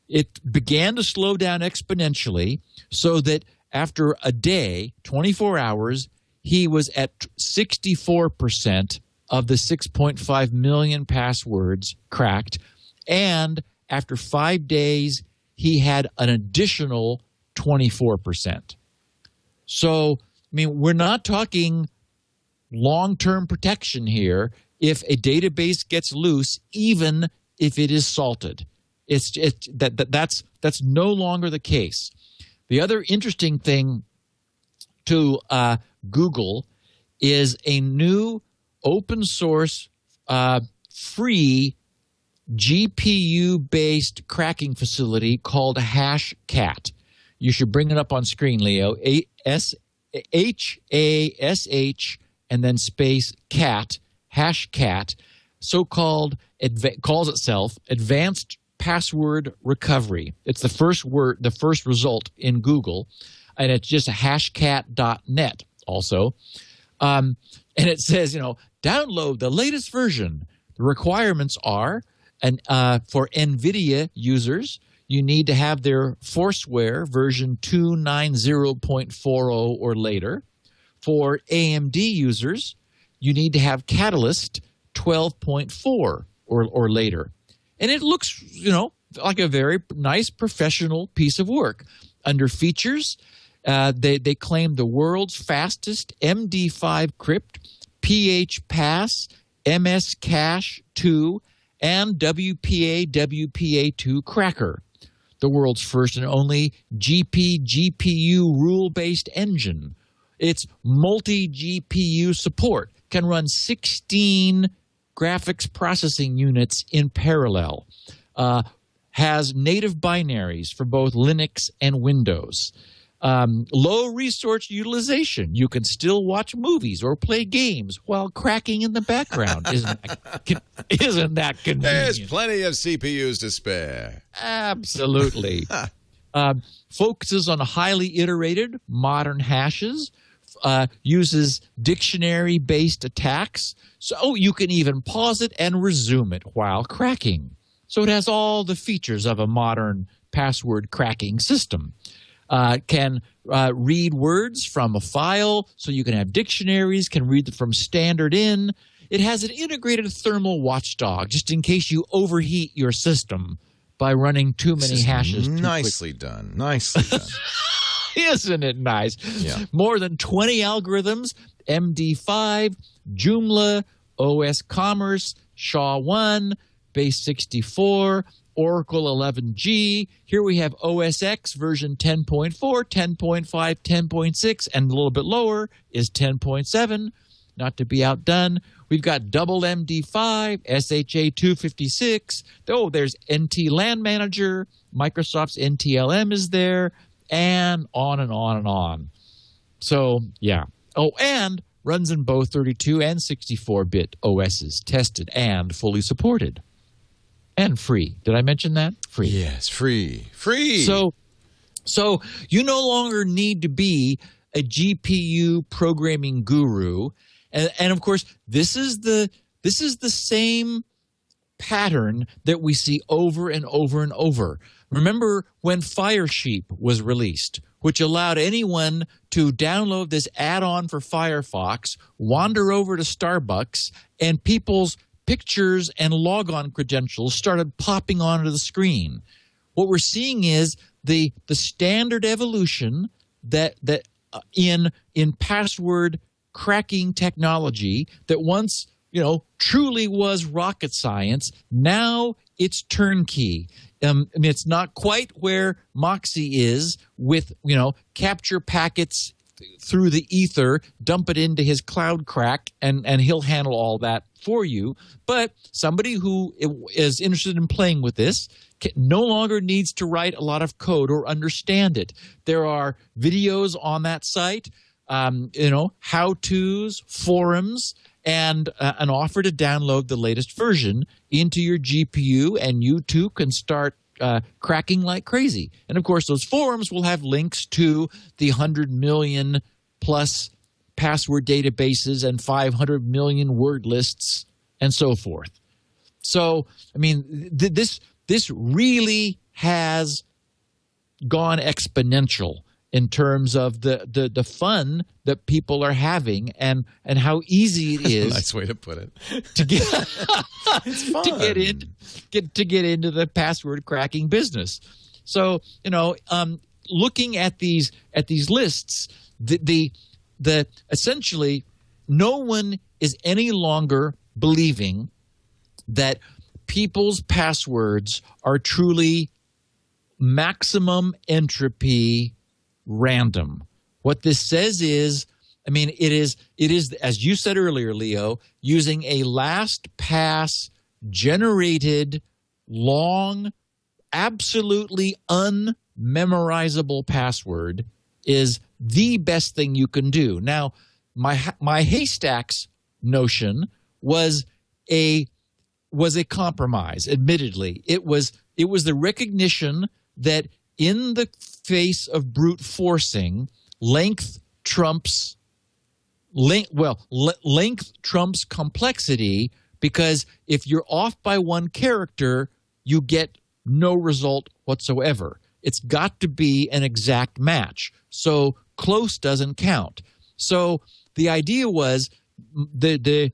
It began to slow down exponentially so that after a day, 24 hours, he was at 64% of the 6.5 million passwords cracked. And after 5 days, he had an additional 24%. So, I mean, we're not talking long-term protection here if a database gets loose, even if it is salted. That's no longer the case. The other interesting thing to Google is a new open source free GPU-based cracking facility called Hashcat. You should bring it up on screen, Leo. Hash and then space cat, Hashcat, so-called calls itself Advanced Password Recovery. It's the first result in Google, and it's just hashcat.net also. And it says, download the latest version. The requirements are, for NVIDIA users, you need to have their Forceware version 290.40 or later. For AMD users, you need to have Catalyst 12.4 or later. And it looks, like a very nice professional piece of work. Under features, they claim the world's fastest MD5 crypt, PHPass, MS Cache 2, and WPA2 cracker. The world's first and only GPU rule-based engine. Its multi-GPU support can run 16 graphics processing units in parallel. Has native binaries for both Linux and Windows. Low resource utilization. You can still watch movies or play games while cracking in the background. Isn't that convenient? There's plenty of CPUs to spare. Absolutely. Focuses on highly iterated modern hashes. Uses dictionary-based attacks. So you can even pause it and resume it while cracking. So it has all the features of a modern password cracking system. Can read words from a file, so you can have dictionaries, can read them from standard in. It has an integrated thermal watchdog, just in case you overheat your system by running too many hashes. Nicely done. Nicely done. Isn't it nice? Yeah. More than 20 algorithms, MD5, Joomla, OS Commerce, SHA-1, Base 64, Oracle 11G. Here we have OS X version 10.4, 10.5, 10.6, and a little bit lower is 10.7. Not to be outdone, we've got double MD5, SHA 256. Oh, there's NT LAN Manager. Microsoft's NTLM is there, and on and on and on. So, yeah. Oh, and runs in both 32 and 64-bit OSs, tested and fully supported. And free. Did I mention that? Free. Yes, free. Free. So you no longer need to be a GPU programming guru. And of course, this is the same pattern that we see over and over and over. Remember when Firesheep was released, which allowed anyone to download this add-on for Firefox, wander over to Starbucks, and people's pictures and logon credentials started popping onto the screen. What we're seeing is the standard evolution that in password cracking technology that once truly was rocket science. Now it's turnkey. It's not quite where Moxie is with capture packets through the ether, dump it into his cloud crack, and he'll handle all that for you. But somebody who is interested in playing with this no longer needs to write a lot of code or understand it. There are videos on that site how-tos, forums, and an offer to download the latest version into your GPU, and you too can start cracking like crazy. And of course, those forums will have links to the 100 million plus password databases and 500 million word lists and so forth. So, I mean, this really has gone exponential in terms of the fun that people are having and how easy it is. Nice way to put it. To get It's fun. to get into the password cracking business. So, looking at these lists, the essentially no one is any longer believing that people's passwords are truly maximum entropy random. What this says is, it is, as you said earlier, Leo, using a last pass generated long, absolutely unmemorizable password is the best thing you can do. Now, my haystacks notion was a compromise. Admittedly, it was the recognition that in the face of brute forcing, length trumps complexity, because if you're off by one character, you get no result whatsoever. It's got to be an exact match. So close doesn't count. So the idea was the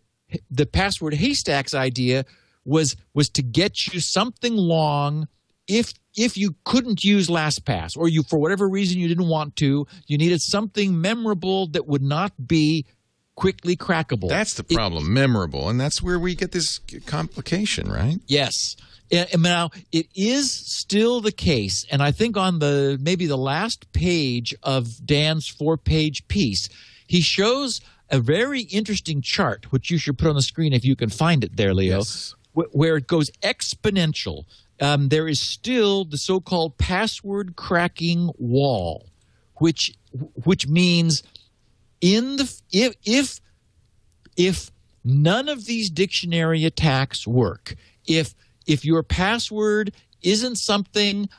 password haystacks idea was to get you something long if you couldn't use LastPass, or you, for whatever reason, you didn't want to, you needed something memorable that would not be quickly crackable. That's the problem, memorable, and that's where we get this complication, right? Yes. And now, it is still the case, and I think on maybe the last page of Dan's 4-page piece, he shows a very interesting chart, which you should put on the screen if you can find it there, Leo, yes, where it goes exponential. There is still the so-called password cracking wall, which means if none of these dictionary attacks work, if your password isn't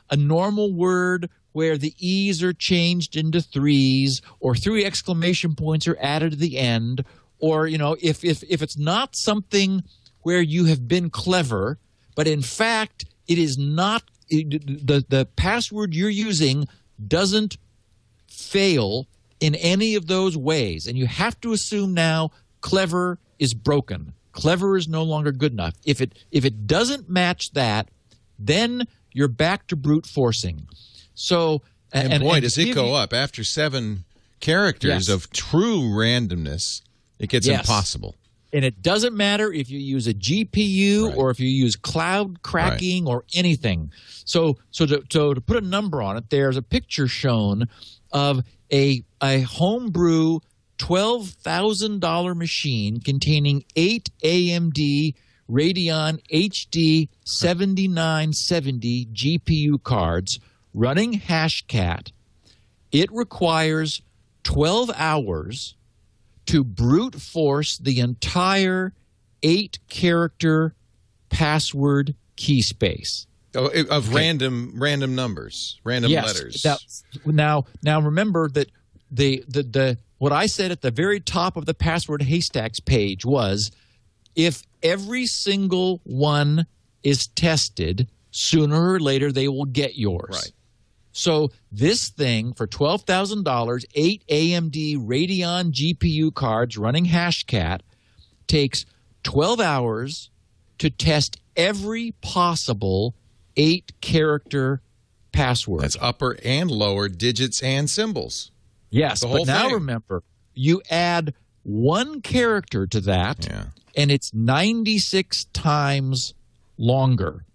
a normal word where the E's are changed into 3s, or 3 exclamation points are added to the end, or if it's not something where you have been clever, but in fact it is not, the password you're using doesn't fail in any of those ways, and you have to assume now clever is broken. Clever is no longer good enough. If it doesn't match that, then you're back to brute forcing. So, and boy, does it go up after 7 characters of true randomness. It gets impossible. And it doesn't matter if you use a GPU or if you use cloud cracking or anything. So to put a number on it, there's a picture shown of a homebrew $12,000 machine containing 8 AMD Radeon HD 7970 GPU cards running Hashcat. It requires 12 hours to brute force the entire 8-character password key space. Of random numbers, random letters. Now remember that the what I said at the very top of the password haystacks page was, if every single one is tested, sooner or later they will get yours. Right. So this thing for $12,000, 8 AMD Radeon GPU cards running Hashcat, takes 12 hours to test every possible 8-character password. That's upper and lower digits and symbols. Yes, but now remember, you add 1 character to that, and it's 96 times longer.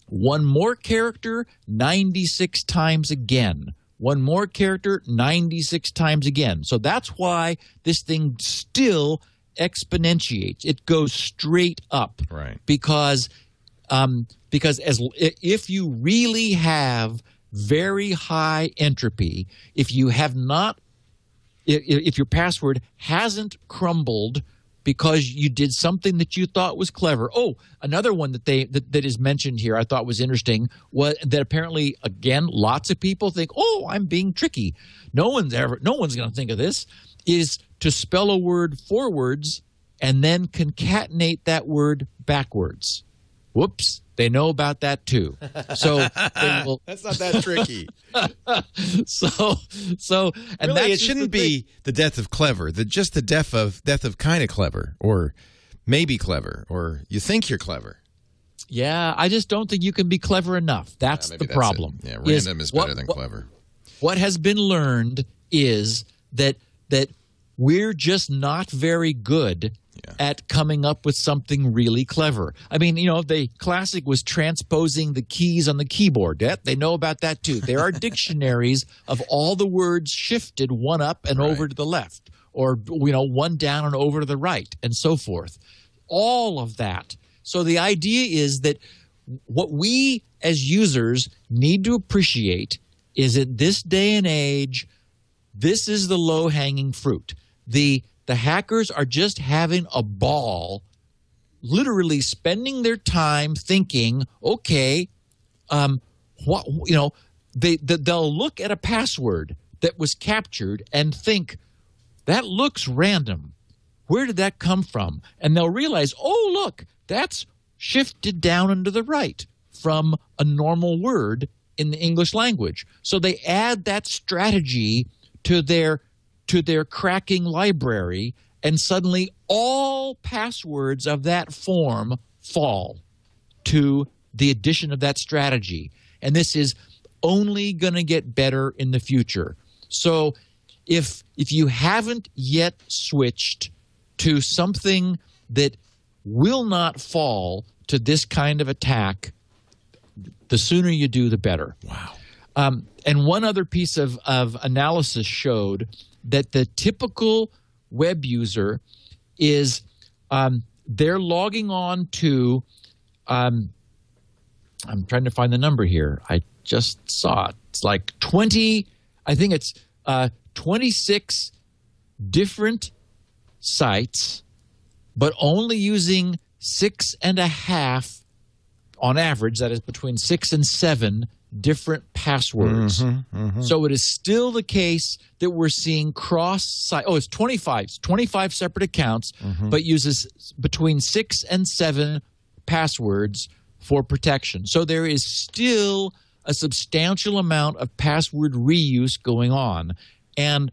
1 more character, 96 times again. 1 more character, 96 times again. So that's why this thing still exponentiates. It goes straight up. Right. Because if you really have very high entropy, if you have not if your password hasn't crumbled because you did something that you thought was clever. Oh, another one that is mentioned here I thought was interesting was that apparently, again, lots of people think, oh, I'm being tricky. No one's going to think of this, is to spell a word forwards and then concatenate that word backwards. Whoops. They know about that too. So they will. That's not that tricky. And really, it shouldn't be the death of clever. Just the death of kind of clever, or maybe clever, or you think you're clever. Yeah, I just don't think you can be clever enough. That's the problem. Yeah, random is better than clever. What has been learned is that we're just not very good at coming up with something really clever. I mean, the classic was transposing the keys on the keyboard. Yeah, they know about that too. There are dictionaries of all the words shifted one up and over to the left, or one down and over to the right, and so forth. All of that. So the idea is that what we as users need to appreciate is that this day and age, this is the low-hanging fruit. The hackers are just having a ball, literally spending their time thinking, okay, they'll look at a password that was captured and think, that looks random. Where did that come from? And they'll realize, oh, look, that's shifted down and to the right from a normal word in the English language. So they add that strategy to their cracking library, and suddenly all passwords of that form fall to the addition of that strategy. And this is only going to get better in the future. So if you haven't yet switched to something that will not fall to this kind of attack, the sooner you do, the better. Wow. And one other piece of analysis showed that the typical web user is they're logging on to I'm trying to find the number here. I just saw it. It's like 26 different sites, but only using 6.5 on average, that is between 6 and 7 different passwords. So it is still the case that we're seeing cross-site. Oh, it's 25. It's 25 separate accounts, but uses between 6 and 7 passwords for protection. So there is still a substantial amount of password reuse going on. And,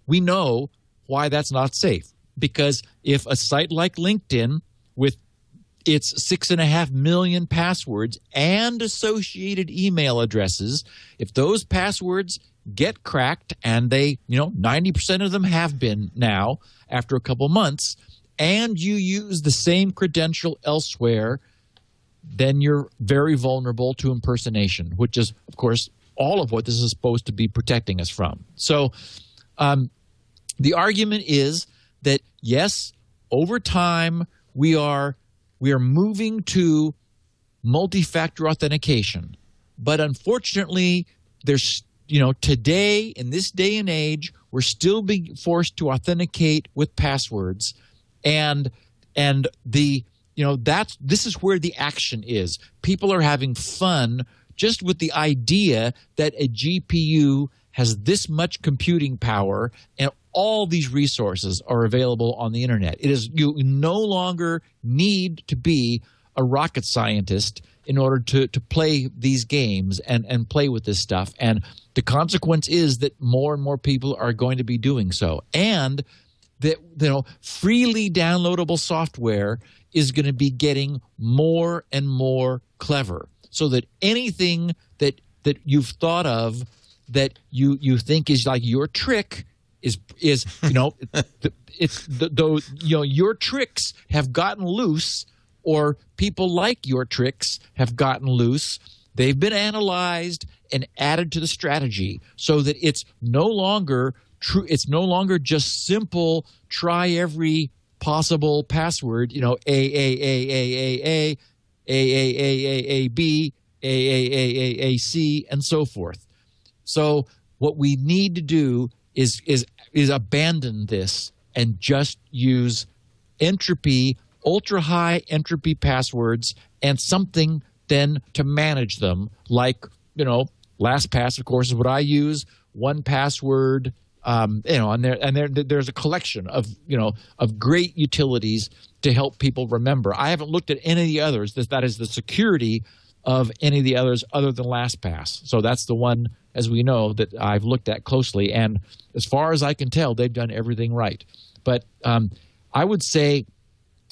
we know why that's not safe. Because if a site like LinkedIn with its 6.5 million passwords and associated email addresses, if those passwords get cracked, and they, 90% of them have been now after a couple months, and you use the same credential elsewhere, then you're very vulnerable to impersonation, which is, of course, all of what this is supposed to be protecting us from. So the argument is that, yes, over time we are moving to multi-factor authentication. But unfortunately, there's, today, in this day and age, we're still being forced to authenticate with passwords. And this is where the action is. People are having fun just with the idea that a GPU has this much computing power and all these resources are available on the internet. You no longer need to be a rocket scientist in order to play these games and play with this stuff. And the consequence is that more and more people are going to be doing so. And that freely downloadable software is going to be getting more and more clever, so that anything that you've thought of that you think is like your trick is your tricks have gotten loose, or people like your tricks have gotten loose. They've been analyzed and added to the strategy, so that it's no longer true. It's no longer just simple try every possible password, AAAAAA, AAAAAB, AAAAAC, and so forth. So what we need to do is abandon this and just use entropy, ultra-high entropy passwords and something then to manage them. Like, LastPass, of course, is what I use. 1Password, and there's a collection of great utilities to help people remember. I haven't looked at any of the others. That is the security of any of the others other than LastPass. So that's the one, as we know, that I've looked at closely. And as far as I can tell, they've done everything right. But I would say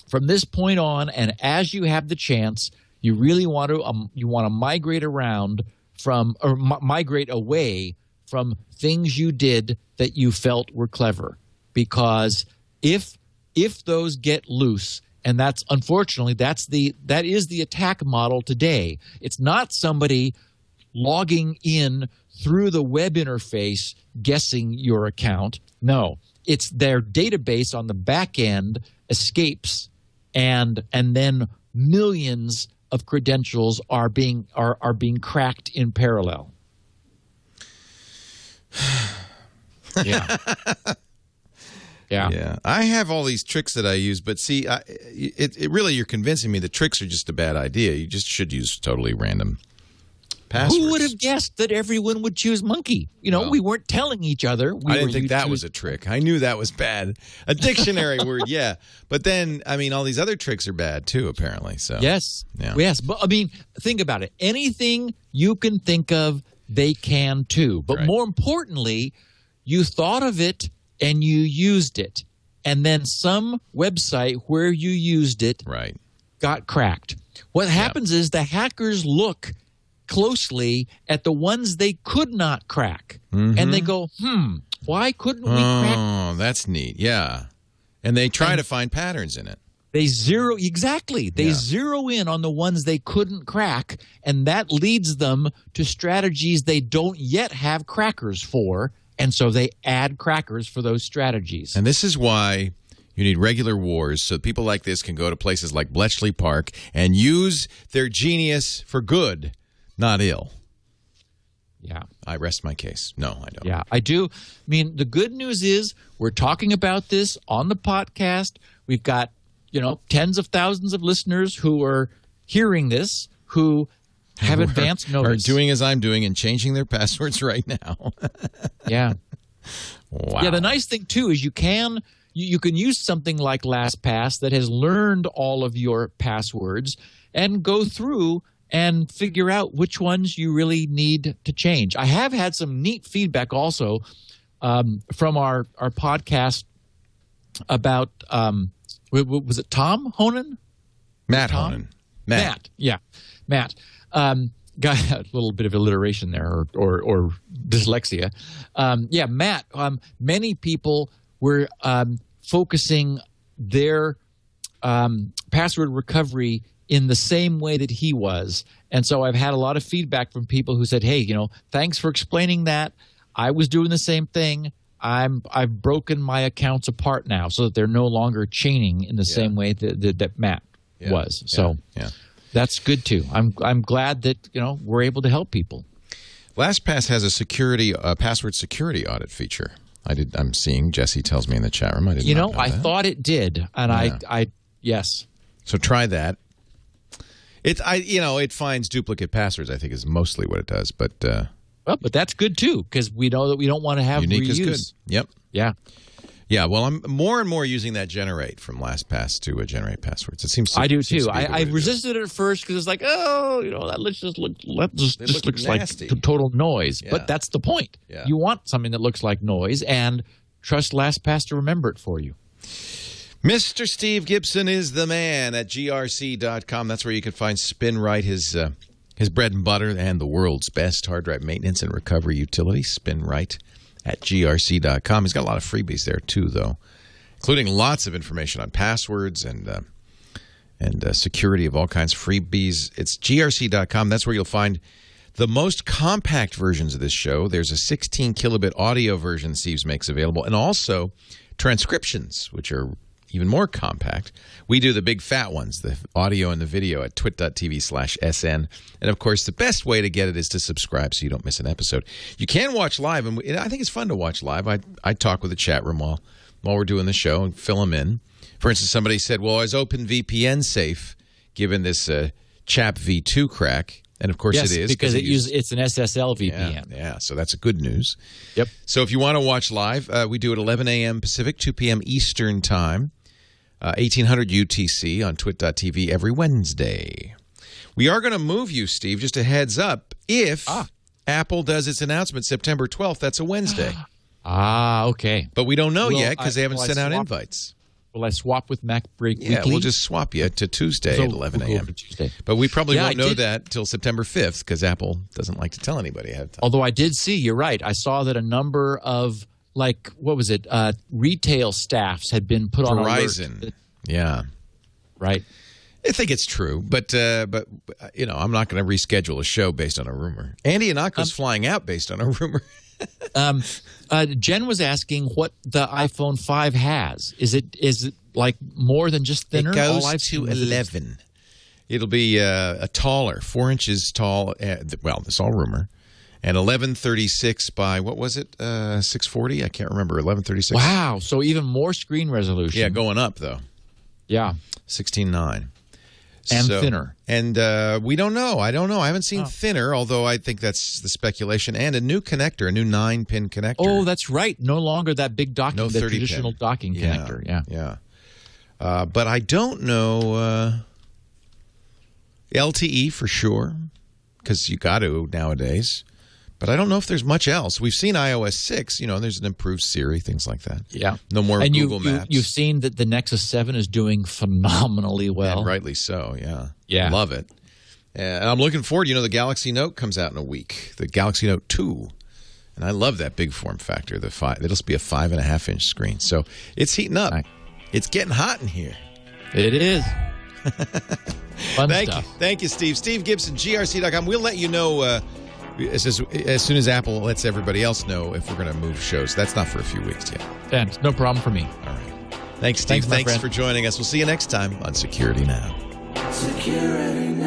from this point on, and as you have the chance, you really want to migrate around from, or migrate away from things you did that you felt were clever. Because if those get loose, and that's unfortunately that is the attack model today. It's not somebody logging in through the web interface guessing your account. No, it's their database on the back end escapes, and then millions of credentials are being cracked in parallel. Yeah. Yeah. I have all these tricks that I use, but see, it really, you're convincing me that tricks are just a bad idea. You just should use totally random passwords. Who would have guessed that everyone would choose monkey? We weren't telling each other. I didn't think that was a trick. I knew that was bad. A dictionary word, yeah. But then, all these other tricks are bad too, apparently. So yes. Yeah. Yes. But, think about it. Anything you can think of, they can too. But right. More importantly, you thought of it and you used it. And then some website where you used it right. got cracked. What happens is the hackers look closely at the ones they could not crack. Mm-hmm. And they go, why couldn't we crack? Oh, that's neat. Yeah. And they try to find patterns in it. They zero in on the ones they couldn't crack, and that leads them to strategies they don't yet have crackers for, and so they add crackers for those strategies. And this is why you need regular wars, so people like this can go to places like Bletchley Park and use their genius for good, not ill. Yeah. I rest my case. No, I don't. Yeah, I do. The good news is we're talking about this on the podcast. We've got, tens of thousands of listeners who are hearing this, who have advanced notice. Are doing as I'm doing and changing their passwords right now. Yeah. Wow. Yeah, the nice thing, too, is you can use something like LastPass that has learned all of your passwords and go through and figure out which ones you really need to change. I have had some neat feedback also from our podcast about was it Tom Honan? Matt Honan. Matt. Yeah. Matt. Got a little bit of alliteration there or dyslexia. Matt. Many people were focusing their password recovery in the same way that he was. And so I've had a lot of feedback from people who said, hey, thanks for explaining that. I was doing the same thing. I've broken my accounts apart now so that they're no longer chaining in the same way that Matt was. So that's good too. I'm glad that we're able to help people. LastPass has a password security audit feature. I'm seeing Jesse tells me in the chat room. I didn't know I that. thought it did, and I yes. So try that. It finds duplicate passwords, I think, is mostly what it does, but but that's good too, because we know that we don't want to have unique reuse. Is good. Yep. Yeah. Well, I'm more and more using that generate from LastPass to generate passwords. It seems to, I do too. I resisted it at first because it's like, that looks nasty. like total noise. Yeah. But that's the point. Yeah. You want something that looks like noise, and trust LastPass to remember it for you. Mr. Steve Gibson is the man at grc.com. That's where you can find Spinrite, his bread and butter, and the world's best hard drive maintenance and recovery utility, Spinrite at grc.com. He's got a lot of freebies there too, though, including lots of information on passwords and security of all kinds of freebies. It's grc.com. That's where you'll find the most compact versions of this show. There's a 16 kilobit audio version Steve's makes available, and also transcriptions, which are even more compact. We do the big fat ones, the audio and the video at twit.tv/SN. And, of course, the best way to get it is to subscribe so you don't miss an episode. You can watch live, and I think it's fun to watch live. I talk with the chat room while we're doing the show and fill them in. For instance, somebody said, well, is OpenVPN safe given this Chap v2 crack? And, of course, yes, it is. Because it's an SSL VPN. Yeah, so that's a good news. Yep. So if you want to watch live, we do at 11 a.m. Pacific, 2 p.m. Eastern Time, 1800 UTC on twit.tv every Wednesday. We are going to move you, Steve, just a heads up. If Apple does its announcement September 12th, that's a Wednesday. Okay. But we don't know yet because they haven't sent out invites. Will I swap with Mac Break Weekly? Yeah, we'll just swap you to Tuesday at 11 a.m. But we probably won't know that till September 5th because Apple doesn't like to tell anybody ahead of time. Although I did see, you're right, I saw that a number of, retail staffs had been put on Verizon. Yeah. Right. I think it's true, but I'm not going to reschedule a show based on a rumor. Andy Anako's flying out based on a rumor. Jen was asking what the iPhone 5 has. Is it like more than just thinner? It goes to 11. It'll be a taller, 4 inches tall. It's all rumor. And 1136 by, what was it, 640? I can't remember, 1136. Wow, so even more screen resolution. Yeah, going up, though. Yeah. 16:9. And thinner. And we don't know. I don't know. I haven't seen thinner, although I think that's the speculation. And a new connector, a new 9-pin connector. Oh, that's right. No longer that big docking, no the traditional docking connector. Yeah. But I don't know LTE for sure, because you got to nowadays. But I don't know if there's much else. We've seen iOS 6, there's an improved Siri, things like that. Yeah. No more Google Maps. You've seen that the Nexus 7 is doing phenomenally well. And rightly so, yeah. Yeah. Love it. And I'm looking forward. The Galaxy Note comes out in a week, the Galaxy Note 2. And I love that big form factor, the 5. It'll be a 5.5-inch screen. So it's heating up. Right. It's getting hot in here. It is. Fun Thank stuff. you. Thank you, Steve. Steve Gibson, GRC.com. We'll let you know as soon as Apple lets everybody else know if we're going to move shows. That's not for a few weeks yet. Thanks. No problem for me. All right. Thanks, Steve. Thanks for joining us. We'll see you next time on Security Now. Security Now.